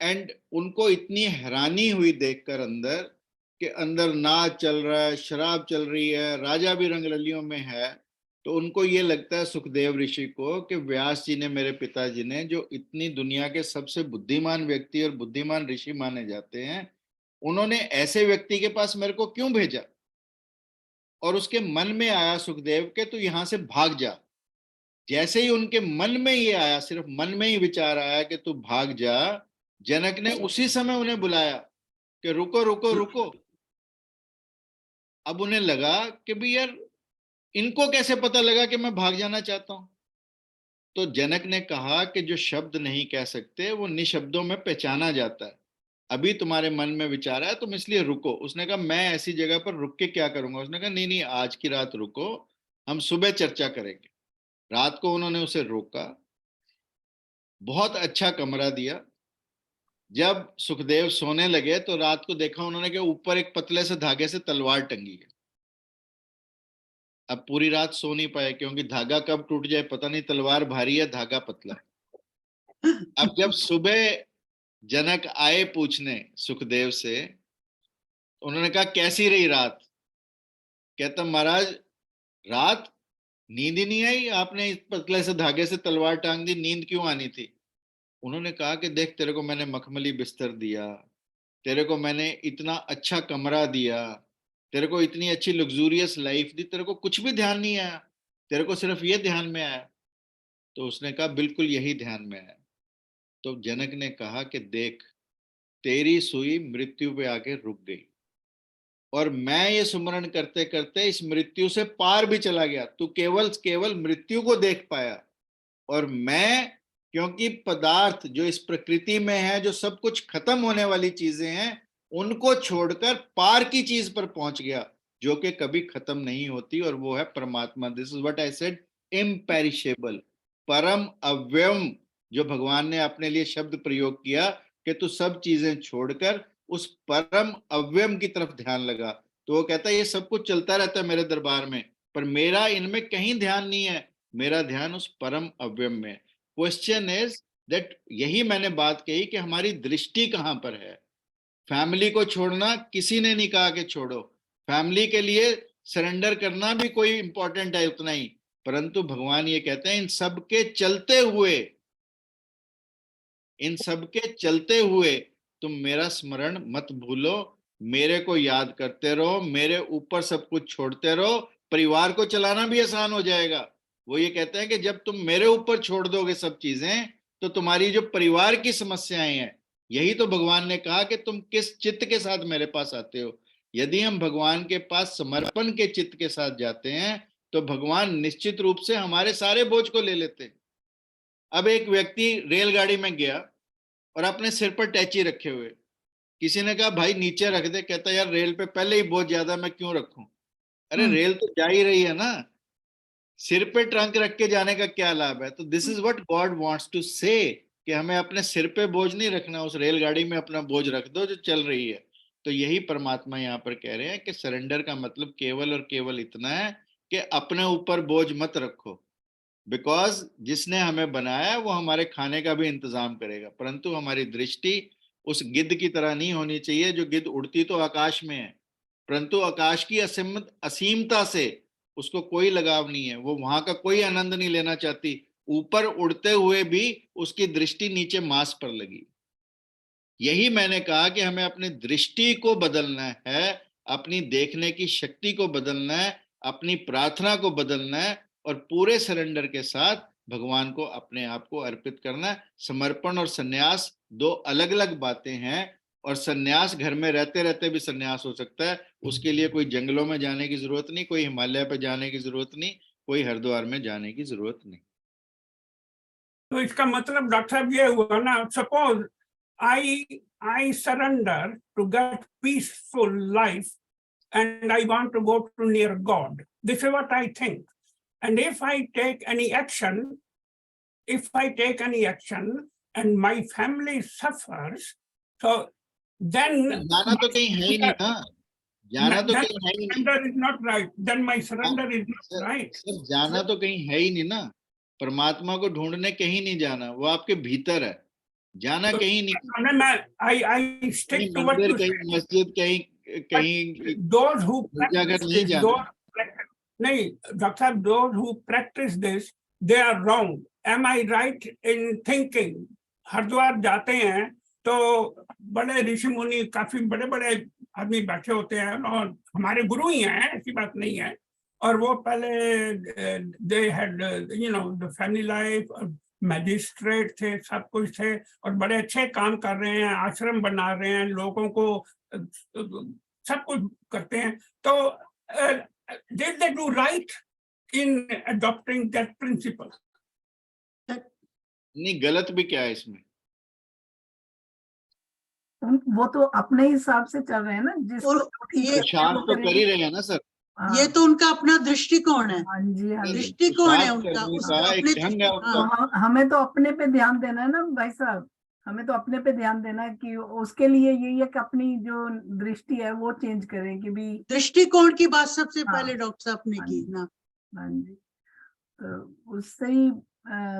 एंड उनको इतनी हैरानी हुई देखकर अंदर, कि अंदर नाच चल रहा है, शराब चल रही है, राजा भी रंगरलियों में है। तो उनको ये लगता है सुखदेव ऋषि को कि व्यास जी ने, मेरे पिताजी ने, जो इतनी दुनिया के सबसे बुद्धिमान व्यक्ति और बुद्धिमान ऋषि माने जाते हैं, उन्होंने ऐसे व्यक्ति के पास मेरे को क्यों भेजा। और उसके मन में आया सुखदेव के, तू यहां से भाग जा। जैसे ही उनके मन में ये आया, सिर्फ मन में ही विचार आया कि तू भाग जा, जनक ने उसी समय उन्हें बुलाया कि रुको रुको रुको। अब उन्हें लगा कि भी यार, इनको कैसे पता लगा कि मैं भाग जाना चाहता हूं। तो जनक ने कहा कि जो शब्द नहीं कह सकते वो निशब्दों में पहचाना जाता है। अभी तुम्हारे मन में विचार है, तुम इसलिए रुको। उसने कहा मैं ऐसी जगह पर रुक के क्या करूंगा। उसने कहा नहीं नहीं, आज की रात रुको, हम सुबह चर्चा करेंगे। रात को उन्होंने उसे रोका, बहुत अच्छा कमरा दिया। जब सुखदेव सोने लगे तो रात को देखा उन्होंने कि ऊपर एक पतले से धागे से तलवार टंगी है। अब पूरी रात सो नहीं पाए, क्योंकि धागा कब टूट जाए पता नहीं, तलवार भारी है, धागा पतला है। अब जब सुबह जनक आए पूछने सुखदेव से, उन्होंने कहा कैसी रही रात। कहता महाराज, रात नींद ही नहीं आई, आपने इस पतले से धागे से तलवार टांग दी, नींद क्यों आनी थी। उन्होंने कहा कि देख, तेरे को मैंने मखमली बिस्तर दिया, तेरे को मैंने इतना अच्छा कमरा दिया, तेरे को इतनी अच्छी लग्जूरियस लाइफ दी, तेरे को कुछ भी ध्यान नहीं आया, तेरे को सिर्फ ये ध्यान में आया। तो उसने कहा बिल्कुल यही ध्यान में आया। तो जनक ने कहा कि देख, तेरी सुई मृत्यु पे आके रुक गई। और मैं ये सुमरण करते करते इस मृत्यु से पार भी चला गया। तू केवल मृत्यु को देख पाया, और मैं क्योंकि पदार्थ जो इस प्रकृति में है, जो सब कुछ खत्म होने वाली चीजें हैं, उनको छोड़कर पार की चीज पर पहुंच गया जो कि कभी खत्म नहीं होती, और वो है परमात्मा। This is what I said, imperishable, परम अव्ययम। जो भगवान ने अपने लिए शब्द प्रयोग किया कि तू सब चीजें छोड़कर उस परम अव्ययम की तरफ ध्यान लगा। तो वो कहता है ये सब कुछ चलता रहता है मेरे दरबार में, पर मेरा इनमें कहीं ध्यान नहीं है, मेरा ध्यान उस परम अव्ययम में। क्वेश्चन इज दैट, यही मैंने बात कही कि हमारी दृष्टि कहां पर है। फैमिली को छोड़ना किसी ने नहीं कहा कि छोड़ो, फैमिली के लिए सरेंडर करना भी कोई इंपॉर्टेंट है उतना ही, परंतु भगवान ये कहते हैं इन सब के चलते हुए तुम मेरा स्मरण मत भूलो, मेरे को याद करते रहो, मेरे ऊपर सब कुछ छोड़ते रहो, परिवार को चलाना भी आसान हो जाएगा। वो ये कहते हैं कि जब तुम मेरे ऊपर छोड़ दोगे सब चीजें, तो तुम्हारी जो परिवार की समस्याएं हैं, यही तो भगवान ने कहा कि तुम किस चित्त के साथ मेरे पास आते हो। यदि हम भगवान के पास समर्पण के चित्त के साथ जाते हैं, तो भगवान निश्चित रूप से हमारे सारे बोझ को ले लेते हैं। अब एक व्यक्ति रेलगाड़ी में गया और अपने सिर पर टैची रखे हुए, किसी ने कहा भाई नीचे रख दे, कहता यार रेल पे पहले ही बहुत ज्यादा, मैं क्यों रखूं। अरे रेल तो जा ही रही है ना, सिर पे ट्रंक रख के जाने का क्या लाभ है। तो this is what God wants to say, कि हमें अपने सिर पे बोझ नहीं रखना, उस रेलगाड़ी में अपना बोझ रख दो जो चल रही है। तो यही परमात्मा यहाँ पर कह रहे हैं कि सरेंडर का मतलब केवल और केवल इतना है कि अपने ऊपर बोझ मत रखो, बिकॉज जिसने हमें बनाया वो हमारे खाने का भी इंतजाम करेगा, परंतु हमारी दृष्टि उस गिद्ध की तरह नहीं होनी चाहिए जो गिद्ध उड़ती तो आकाश में है, परंतु आकाश की असीमता से उसको कोई लगाव नहीं है, वो वहां का कोई आनंद नहीं लेना चाहती। ऊपर उड़ते हुए भी उसकी दृष्टि नीचे मांस पर लगी। यही मैंने कहा कि हमें अपनी दृष्टि को बदलना है, अपनी देखने की शक्ति को बदलना है, अपनी प्रार्थना को बदलना है, और पूरे सरेंडर के साथ भगवान को अपने आप को अर्पित करना। समर्पण और सन्यास दो अलग अलग बातें हैं, और सन्यास घर में रहते रहते भी सन्यास हो सकता है। उसके लिए कोई जंगलों में जाने की जरूरत नहीं, कोई हिमालय पे जाने की जरूरत नहीं, कोई हरिद्वार में जाने की जरूरत नहीं। तो इसका मतलब डॉक्टर साहब ये हुआ ना, suppose I surrender to get peaceful life and I want to go to near God. This is what I think. And if I take any action and my family suffers, so then जाना तो कहीं है ही नहीं ना, जाना तो कहीं है ही नहीं। surrender is not right. Then my surrender is not right. Sir जाना तो कहीं है ही नहीं ना, परमात्मा को ढूंढने कहीं नहीं जाना, वो आपके भीतर है, जाना कहीं नहीं। I stick to what मंदिर you कहीं said. मस्जिद कहीं Those who गिरजाघर practice नहीं this, जाना। नहीं डॉक्टर साहब, those who practice this, they are wrong. Am I right in thinking? Haridwar जाते हैं तो बड़े ऋषि मुनि, काफी बड़े बड़े आदमी बैठे होते हैं, और हमारे गुरु ही हैं, ऐसी बात नहीं है। और वो पहले they had the family life, magistrate थे, सब कुछ थे, और बड़े अच्छे काम कर रहे हैं, आश्रम बना रहे हैं, लोगों को सब कुछ करते हैं। तो did they do right in adopting that principle? नहीं, गलत भी क्या है इसमें? वो तो अपने हिसाब से चल रहे हैं ना, जिसको ये प्रचार तो कर ही रहे हैं ना सर। ये तो उनका अपना दृष्टिकोण है, हाँ जी, हाँ जी। दृष्टिकोण है प्रचार उनका, करने उसका का अपने एक ढंग है उनका। तो हमें तो अपने पे ध्यान देना है ना भाई साहब, हमें तो अपने पे ध्यान देना है कि उसके लिए यही है कि अपनी जो दृष्टि है वो चेंज करें, कि भी दृष्टिकोण की बात सबसे हाँ, पहले डॉक्टर साहब ने हाँ की जी, ना। हाँ जी। तो उससे ही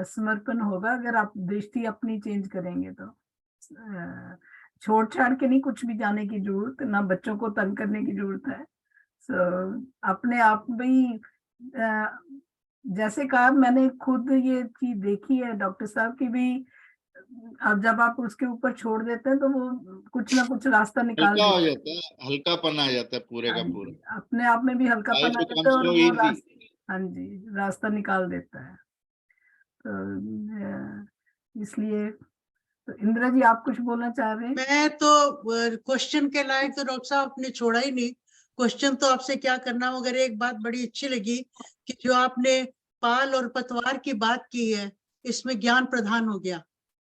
समर्पण होगा, अगर आप दृष्टि अपनी चेंज करेंगे तो। छोड़ छाड़ के नहीं कुछ भी जाने की जरूरत, ना बच्चों को तंग करने की जरूरत है। अपने आप में जैसे कहा, मैंने खुद ये चीज देखी है डॉक्टर साहब की भी, अब जब आप उसके ऊपर छोड़ देते हैं तो वो कुछ ना कुछ रास्ता निकाल हल्का हो देता है। जाता है, हल्कापन आ जाता है पूरे का हाँ पूरा। जी, अपने आप में भी हल्कापन आ Life जाता है, becomes और so वो easy. हाँ जी, रास्ता निकाल देता है। तो इसलिए तो इंदिरा जी, आप कुछ बोलना चाह रहे हैं? मैं तो क्वेश्चन के लायक तो डॉक्टर साहब ने छोड़ा ही नहीं, क्वेश्चन तो आपसे क्या करना, मगर एक बात बड़ी अच्छी लगी कि जो आपने पाल और पतवार की बात की है, इसमें ज्ञान प्रधान हो गया।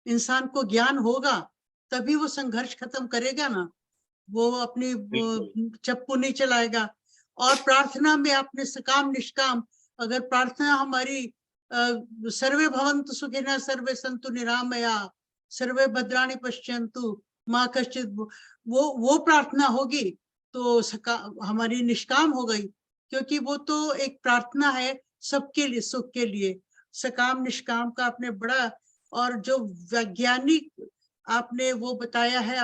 इंसान को ज्ञान होगा तभी वो संघर्ष खत्म करेगा ना, वो अपनी वो चप्पू नहीं चलाएगा। और प्रार्थना में आपने सकाम निष्काम, अगर प्रार्थना हमारी सर्वे भवन्तु सुखिनः सर्वे सन्तु निरामया सर्वे भद्राणि पश्यन्तु माँ कश्चित्, वो प्रार्थना होगी तो हमारी निष्काम हो गई, क्योंकि वो तो एक प्रार्थना है सबके लिए, सुख के लिए। सकाम निष्काम का आपने बड़ा, और जो वैज्ञानिक आपने वो बताया है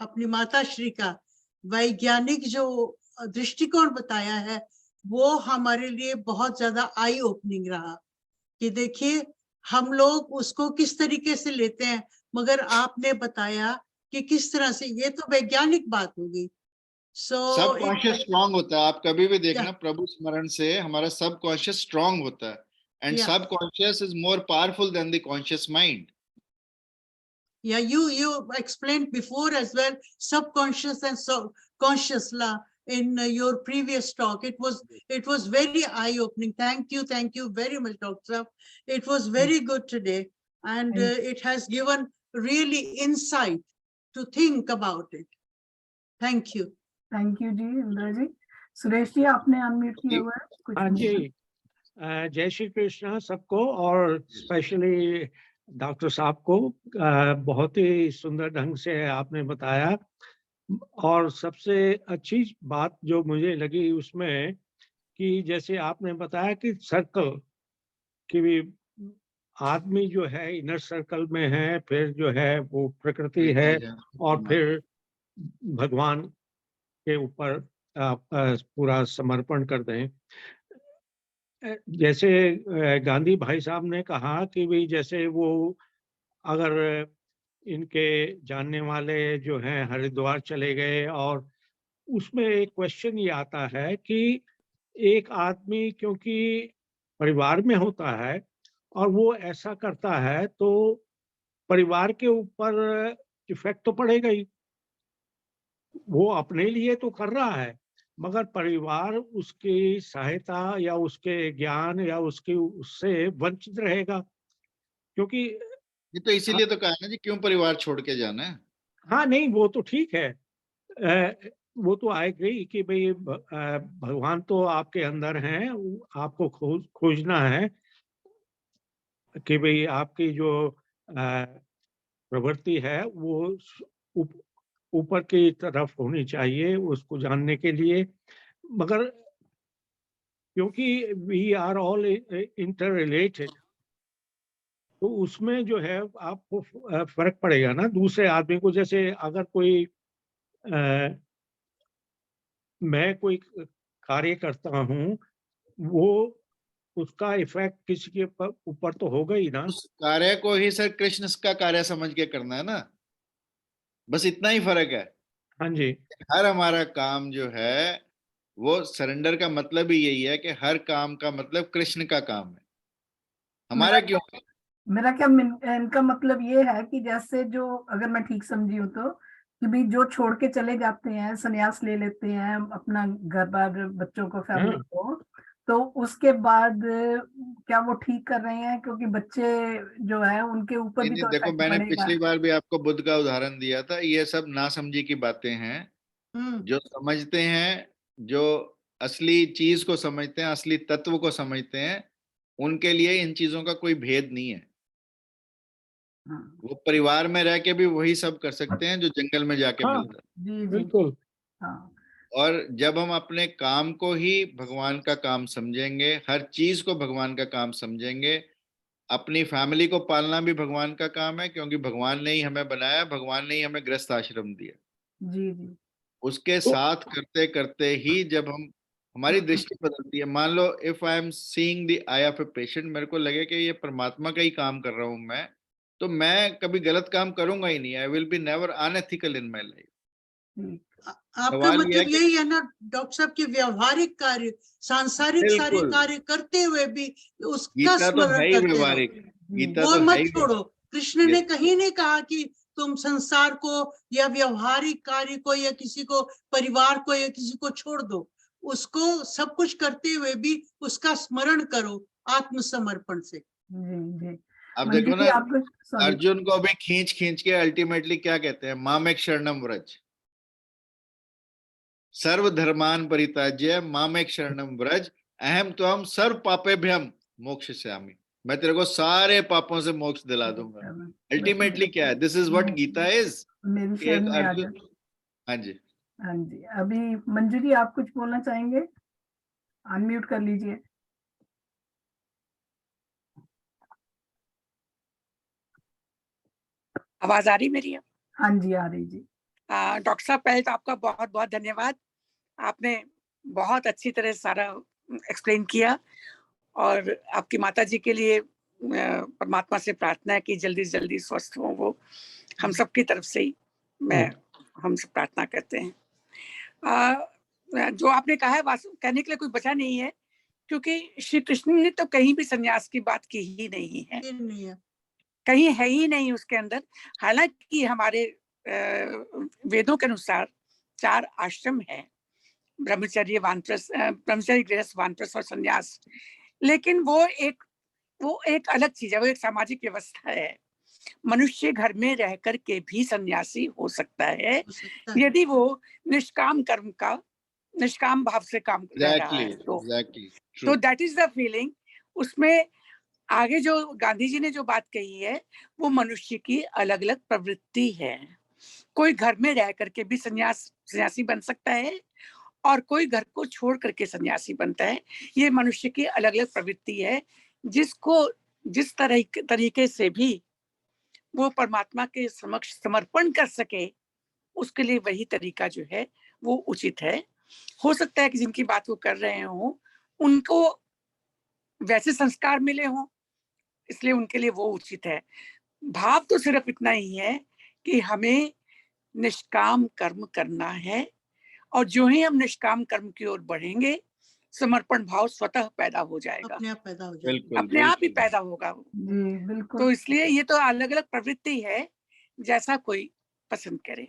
अपनी माता श्री का वैज्ञानिक जो दृष्टिकोण बताया है, वो हमारे लिए बहुत ज्यादा आई ओपनिंग रहा कि देखिए हम लोग उसको किस तरीके से लेते हैं, मगर आपने बताया कि किस तरह से, ये तो वैज्ञानिक बात होगी। सबकॉन्शियस स्ट्रांग होता है। आप कभी भी देखना, प्रभु स्मरण से हमारा सबकॉन्शियस स्ट्रांग होता है, and subconscious is more powerful than the conscious mind. Yeah, you explained before as well, subconscious and conscious la in your previous talk. It was very eye opening. Thank you very much, Dr. Saab. It was very good today, and it has given really insight to think about it. Thank you. Thank you जी इंद्र जी। सुरेश जी आपने unmute किया हुआ है कुछ? हाँ जी, जय श्री कृष्णा सबको, और स्पेशली डॉक्टर साहब को बहुत ही सुंदर ढंग से आपने बताया। और सबसे अच्छी बात जो मुझे लगी उसमें कि जैसे आपने बताया कि सर्कल कि भी आदमी जो है इनर सर्कल में है, फिर जो है वो प्रकृति है, और फिर भगवान के ऊपर आप पूरा समर्पण कर दें। जैसे गांधी भाई साहब ने कहा कि भाई जैसे वो अगर इनके जानने वाले जो हैं हरिद्वार चले गए, और उसमें एक क्वेश्चन ये आता है कि एक आदमी क्योंकि परिवार में होता है और वो ऐसा करता है तो परिवार के ऊपर इफेक्ट तो पड़ेगा ही। वो अपने लिए तो कर रहा है, मगर परिवार उसकी सहायता या उसके ज्ञान या उससे वंचित रहेगा, क्योंकि ये तो इसीलिए तो कहा ना जी, क्यों परिवार छोड़ के जाना है। हाँ नहीं, वो तो ठीक है, वो तो आई एग्री कि भाई भगवान तो आपके अंदर हैं, आपको खोजना है कि भाई आपकी जो प्रवृत्ति है वो ऊपर की तरफ होनी चाहिए उसको जानने के लिए। मगर क्योंकि we are all interrelated, तो उसमें जो है आपको फर्क पड़ेगा ना दूसरे आदमी को। जैसे अगर कोई मैं कोई कार्य करता हूँ, वो उसका इफेक्ट किसी के ऊपर तो होगा ही ना। उस कार्य को ही सर कृष्ण का कार्य समझ के करना है ना, बस इतना ही फर्क है। हाँ जी, हर हमारा काम जो है वो सरेंडर का मतलब ही यही है कि हर काम का मतलब कृष्ण का काम है, हमारा क्यों। मेरा क्या इनका मतलब ये है कि जैसे जो, अगर मैं ठीक समझी हूँ तो, कि भाई जो छोड़ के चले जाते हैं, संन्यास ले लेते हैं अपना घर बार, बच्चों को, फैमिली को, तो उसके बाद क्या वो ठीक कर रहे हैं? क्योंकि बच्चे जो है उनके ऊपर भी तो देखो, मैंने पिछली बार भी आपको बुद्ध का उदाहरण दिया था। ये सब नासमझी की बातें हैं। जो समझते हैं, जो असली चीज को समझते हैं, असली तत्व को समझते हैं, उनके लिए इन चीजों का कोई भेद नहीं है। वो परिवार में रह के भी वही सब कर सकते हैं जो जंगल में जाके मिलता है। जी बिल्कुल। और जब हम अपने काम को ही भगवान का काम समझेंगे, हर चीज को भगवान का काम समझेंगे, अपनी फैमिली को पालना भी भगवान का काम है, क्योंकि भगवान ने ही हमें बनाया, भगवान ने ही हमें गृहस्थ आश्रम दिया। जी जी। उसके साथ करते करते ही जब हमारी दृष्टि बदलती है। मान लो if I am seeing the eye of a patient, मेरे को लगे कि ये परमात्मा का ही काम कर रहा हूं मैं, तो मैं कभी गलत काम करूंगा ही नहीं। I will be never unethical in my life. आपका मतलब यही है ना डॉक्टर साहब की व्यवहारिक कार्य, सांसारिक सारे कार्य करते हुए भी उसका स्मरण करते रहो, वो मत छोड़ो। कृष्ण ने कहीं नहीं कहा कि तुम संसार को या व्यवहारिक कार्य को या किसी को परिवार को या किसी को छोड़ दो, उसको सब कुछ करते हुए भी उसका स्मरण करो आत्मसमर्पण से। जी जी। अब मंजू देखो जी, ना, आपको sorry, अर्जुन को भी खींच खींच के अल्टीमेटली क्या कहते हैं, मामेक शरणम व्रज, सर्वधर्मान परित्याज्य मामेक शरणम व्रज अहम त्वं सर्व पापेभ्यम मोक्षयिष्यामि, मैं तेरे को सारे पापों से मोक्ष दिला दूंगा। अल्टीमेटली क्या है, this is what Gita is. मेरी एक शरण में आ अर्जुन, जाओ। हाँ जी, हाँ जी, अभी मंजू जी आप कुछ बोलना चाहेंगे? अनम्यूट कर लीजिए। आवाज आ रही मेरी? हाँ जी, आ रही जी। डॉक्टर साहब, पहले तो आपका बहुत बहुत धन्यवाद। आपने बहुत अच्छी तरह सारा एक्सप्लेन किया, और आपकी माता जी के लिए परमात्मा से प्रार्थना है कि जल्दी से जल्दी स्वस्थ हो वो। हम सब की तरफ से ही हम सब प्रार्थना करते हैं। जो आपने कहा है कहने के लिए कुछ बचा नहीं है, क्योंकि श्री कृष्ण ने तो कहीं भी संन्यास की बात की ही नहीं है, कहीं है ही नहीं उसके अंदर। हालांकि हमारे वेदों के अनुसार 4 आश्रम है, ब्रह्मचर्य, वानप्रस्थ, ब्रह्मचर्य, गृहस्थ, वानप्रस्थ और संन्यास। लेकिन वो एक अलग चीज है, वो एक सामाजिक व्यवस्था है। मनुष्य घर में रह कर के भी सन्यासी हो सकता है यदि वो निष्काम कर्म का, निष्काम भाव से काम कर रहा है। तो दैट इज द फीलिंग। उसमें आगे जो गांधी जी ने जो बात कही है, वो मनुष्य की अलग अलग प्रवृत्ति है। कोई घर में रह करके भी सन्यासी बन सकता है, और कोई घर को छोड़ करके सन्यासी बनता है। ये मनुष्य की अलग अलग प्रवृत्ति है, जिसको जिस तरीके से भी वो परमात्मा के समक्ष समर्पण कर सके, उसके लिए वही तरीका जो है वो उचित है। हो सकता है कि जिनकी बात वो कर रहे हो उनको वैसे संस्कार मिले हों, इसलिए उनके लिए वो उचित है। भाव तो सिर्फ इतना ही है कि हमें निष्काम कर्म करना है, और जो ही हम निष्काम कर्म की ओर बढ़ेंगे, समर्पण भाव स्वतः पैदा हो जाएगा, अपने आप पैदा हो जाएगा, अपने आप ही पैदा होगा। बिल्कुल। तो इसलिए ये तो अलग अलग प्रवृत्ति है, जैसा कोई पसंद करे।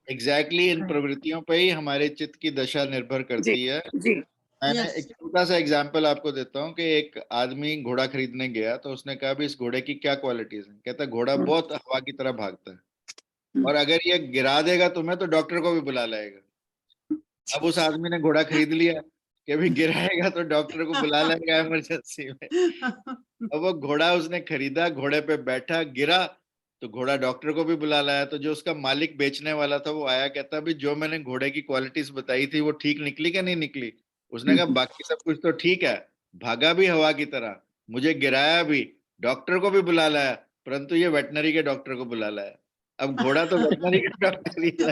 एग्जैक्टली इन प्रवृत्तियों पे ही हमारे चित्त की दशा निर्भर करती है। जी। मैंने एक छोटा सा एग्जांपल आपको देता हूँ कि एक आदमी घोड़ा खरीदने गया, तो उसने कहा भी इस घोड़े की क्या क्वालिटीज हैं। कहता घोड़ा बहुत हवा की तरह भागता है, और अगर ये गिरा देगा तुम्हें तो डॉक्टर को भी बुला लाएगा। अब उस आदमी ने घोड़ा खरीद लिया कि भी गिराएगा तो डॉक्टर को बुला लाएगा इमरजेंसी में। अब वो घोड़ा उसने खरीदा, घोड़े पे बैठा, गिरा तो घोड़ा डॉक्टर को भी बुला लाया। तो जो उसका मालिक बेचने वाला था वो आया, कहता भी जो मैंने घोड़े की क्वालिटीज बताई थी वो ठीक निकली क्या नहीं निकली? उसने कहा बाकी सब कुछ तो ठीक है, भागा भी हवा की तरह, मुझे गिराया भी, डॉक्टर को भी बुला लाया, परंतु ये वेटनरी के डॉक्टर को बुला लाया। अब घोड़ा तो वेटनरी का डॉक्टर ही तो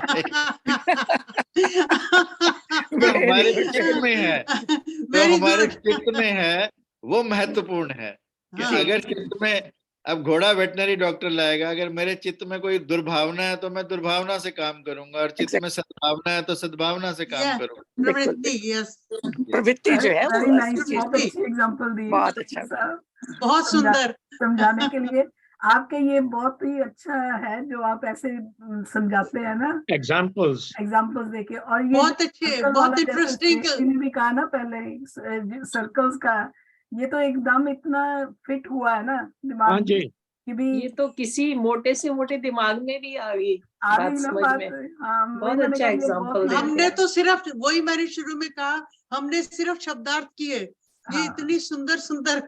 हमारे चित्त में है, तो हमारे चित्त में है, वो महत्वपूर्ण है कि अगर चित्त में, अब घोड़ा वेटनरी डॉक्टर लाएगा, अगर मेरे चित्त में कोई दुर्भावना है तो मैं दुर्भावना से काम करूंगा, और चित्त में सद्भावना है तो सद्भावना से काम करूंगा। प्रवृत्ति जो है वेरी नाइस, बहुत अच्छी एग्जांपल दी, बहुत अच्छा, बहुत सुंदर समझाने के लिए। आपके ये बहुत ही अच्छा है जो आप ऐसे समझाते हैं ना, एग्जांपल्स देके। और ये बहुत अच्छे, बहुत इंटरेस्टिंग ने भी कहा ना पहले सर्कल्स का, ये तो एकदम इतना फिट हुआ है ना दिमाग में कि भी ये तो किसी मोटे से मोटे दिमाग में भी आ गई बात समझ में। बहुत अच्छा एग्जांपल। हमने तो सिर्फ वही, मैंने शुरू में कहा, हमने सिर्फ शब्दार्थ किए, ये इतनी सुंदर सुंदर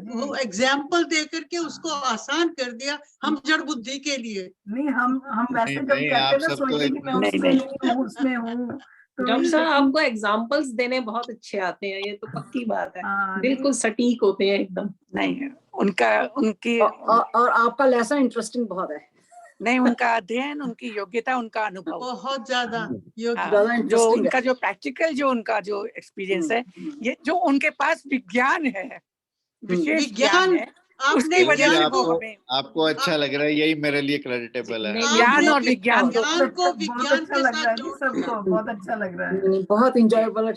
वो एग्जाम्पल दे करके उसको आसान कर दिया हम जड़ बुद्धि के लिए। नहीं, हम वैसे जब कहते ना सोचते कि मैं उसमें नहीं हूँ, उसमें हूँ। डॉक्टर साहब आपको एग्जाम्पल्स देने बहुत अच्छे आते हैं, ये तो पक्की बात है, बिल्कुल सटीक होते हैं एकदम। नहीं उनकी और आपका लेसन इंटरेस्टिंग बहुत है। नहीं, उनका अध्ययन, उनकी योग्यता, उनका अनुभव बहुत ज्यादा जो उनका जो प्रैक्टिकल, जो उनका जो एक्सपीरियंस है, ये जो उनके पास विज्ञान है, विशेष ज्ञान है, उसकी वजह से आपको अच्छा लग रहा है, यही मेरे लिए क्रेडिटेबल है। ज्ञान और विज्ञान को विज्ञान अच्छा लग रहा है, सबको बहुत अच्छा लग रहा है, बहुत इंजॉयबल।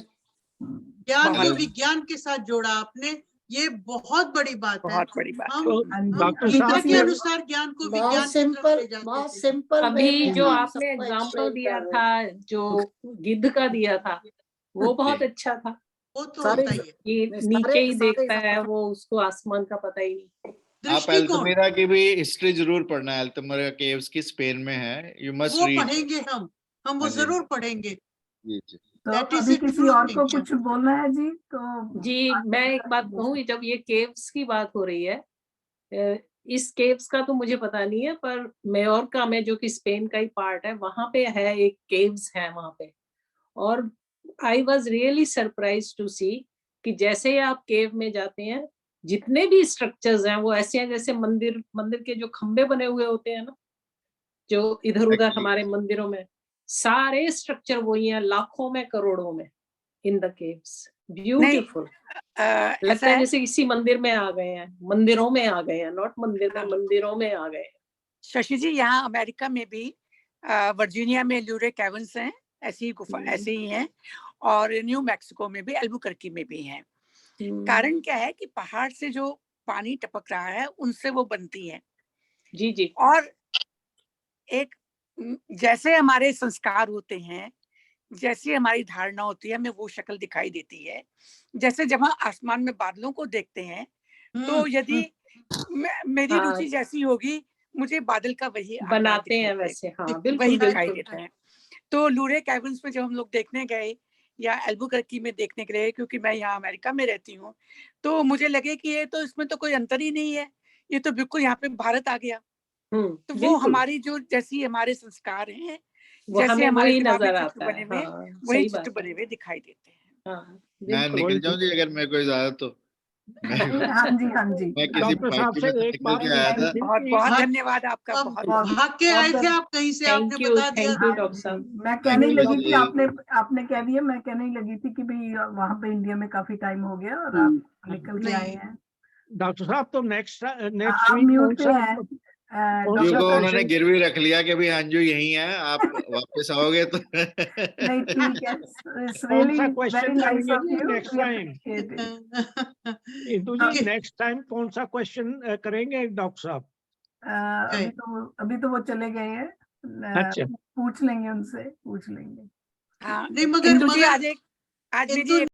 ज्ञान को विज्ञान के साथ जोड़ा आपने, ये बहुत बड़ी बात है। बहुत बड़ी बात हम तो हम डॉक्टर गीता साहब के ने अनुसार ज्ञान को विज्ञान की तरफ ले जाते बहुत थे। सिंपल अभी जो हम आपने सबको एग्जाम्पल explain दिया कर रहे था, हैं। जो गिद्ध का दिया था, वो बहुत अच्छा था। वो तो सारे होता ही है ये नीचे ही देखता है, वो उसको आसमान का पता ही नहीं। आप दृष्टिकोण। अल्तमीरा की भी हिस्ट्री जरूर पढ़ना है, अल्तमीरा केव्स की स्पेन में है, यू मस्ट वो रीड। पढ़ेंगे हम वो हाँ जी। जरूर पढ़ेंगे। जी जी। तो That is अभी it, किसी true और को thing, कुछ बोलना है जी? तो जी, मैं एक बात कहूँ, जब ये केव्स की बात हो रही है, इस केव्स का तो मुझे पता नहीं है, पर मेयोर्का में, जो कि स्पेन का ही पार्ट है, वहां पे है एक केव्स है वहां पे। और I was really surprise to see कि जैसे ही आप केव में जाते हैं, जितने भी स्ट्रक्चर्स हैं वो ऐसे हैं जैसे मंदिर के जो खंबे बने हुए होते हैं ना, जो इधर उधर Exactly. हमारे मंदिरों में, सारे स्ट्रक्चर वही हैं, लाखों में करोड़ों में, इन द केव्स। ब्यूटीफुल। लगता है जैसे इसी मंदिर में आ गए हैं, मंदिरों में आ गए हैं, नॉट मंदिर में, मंदिरों में आ गए हैं। शशि जी, यहाँ अमेरिका में भी वर्जीनिया में ल्यूरे कैवर्न्स हैं, ऐसी ही गुफा ऐसे ही हैं, और न्यू मैक्सिको में भी, अल्बुकर्की में भी हैं। कारण क्या है कि पहाड़ से जो पानी टपक रहा है उनसे वो बनती हैं। जी जी। और एक जैसे हमारे संस्कार होते हैं, जैसी हमारी धारणा होती है, हमें वो शक्ल दिखाई देती है। जैसे जब हम आसमान में बादलों को देखते हैं, तो यदि मेरी रुचि जैसी होगी, मुझे बादल का वही आकार बनाते हैं दिखाई वैसे। हाँ, वही बिल्कुल दिखाई बिल्कुल। देता है। तो लूरे कैवर्न्स में जब हम लोग देखने गए, या अल्बुकर्की में देखने के लिए, क्योंकि मैं यहाँ अमेरिका में रहती हूँ, तो मुझे लगे कि ये तो, इसमें तो कोई अंतर ही नहीं है, ये तो बिल्कुल यहाँ पे भारत आ गया। तो वो हमारी जो जैसी हमारे संस्कार हैं, जैसे हमारे दिमाग में चित्र बने हुए, वही चित्र बने हुए दिखाई देते हैं। मैं निकल जाऊं जी, अगर मैं कोई ज्यादा तो हाँ जी, हाँ जी। मैं किसी डॉक्टर साहब पार्टी से में एक निकल बात के आया था। बहुत बहुत धन्यवाद आपका। अब बहुत भाग के आए थे आप कहीं से, आपने थैंक यू, बता दिया। थैंक यू डॉक्टर साहब। मैं कहने ही लगी थी, जी। आपने कह दिया, मैं कहने ही लगी थी कि भाई वहां पे इंडिया में काफी टाइम हो गया और आप निकल के आए हैं। डॉक्टर साहब तो नेक्स्ट आप वीक म्यूट पे हैं। को उन्होंने गिरवी रख लिया कि भाई अंजू यही है, आप वापस आओगे तो नहीं, ठीक है। It's कौन really सा very क्वेश्चन nice करेंगे of जी you. Next We time? appreciate it. Indu ji, next time कौन सा क्वेश्चन करेंगे डॉक्टर साहब? अभी तो वो चले गए हैं। अच्छा, पूछ लेंगे उनसे, पूछ लेंगे। हाँ, नहीं, इंदु जी, आज मेरी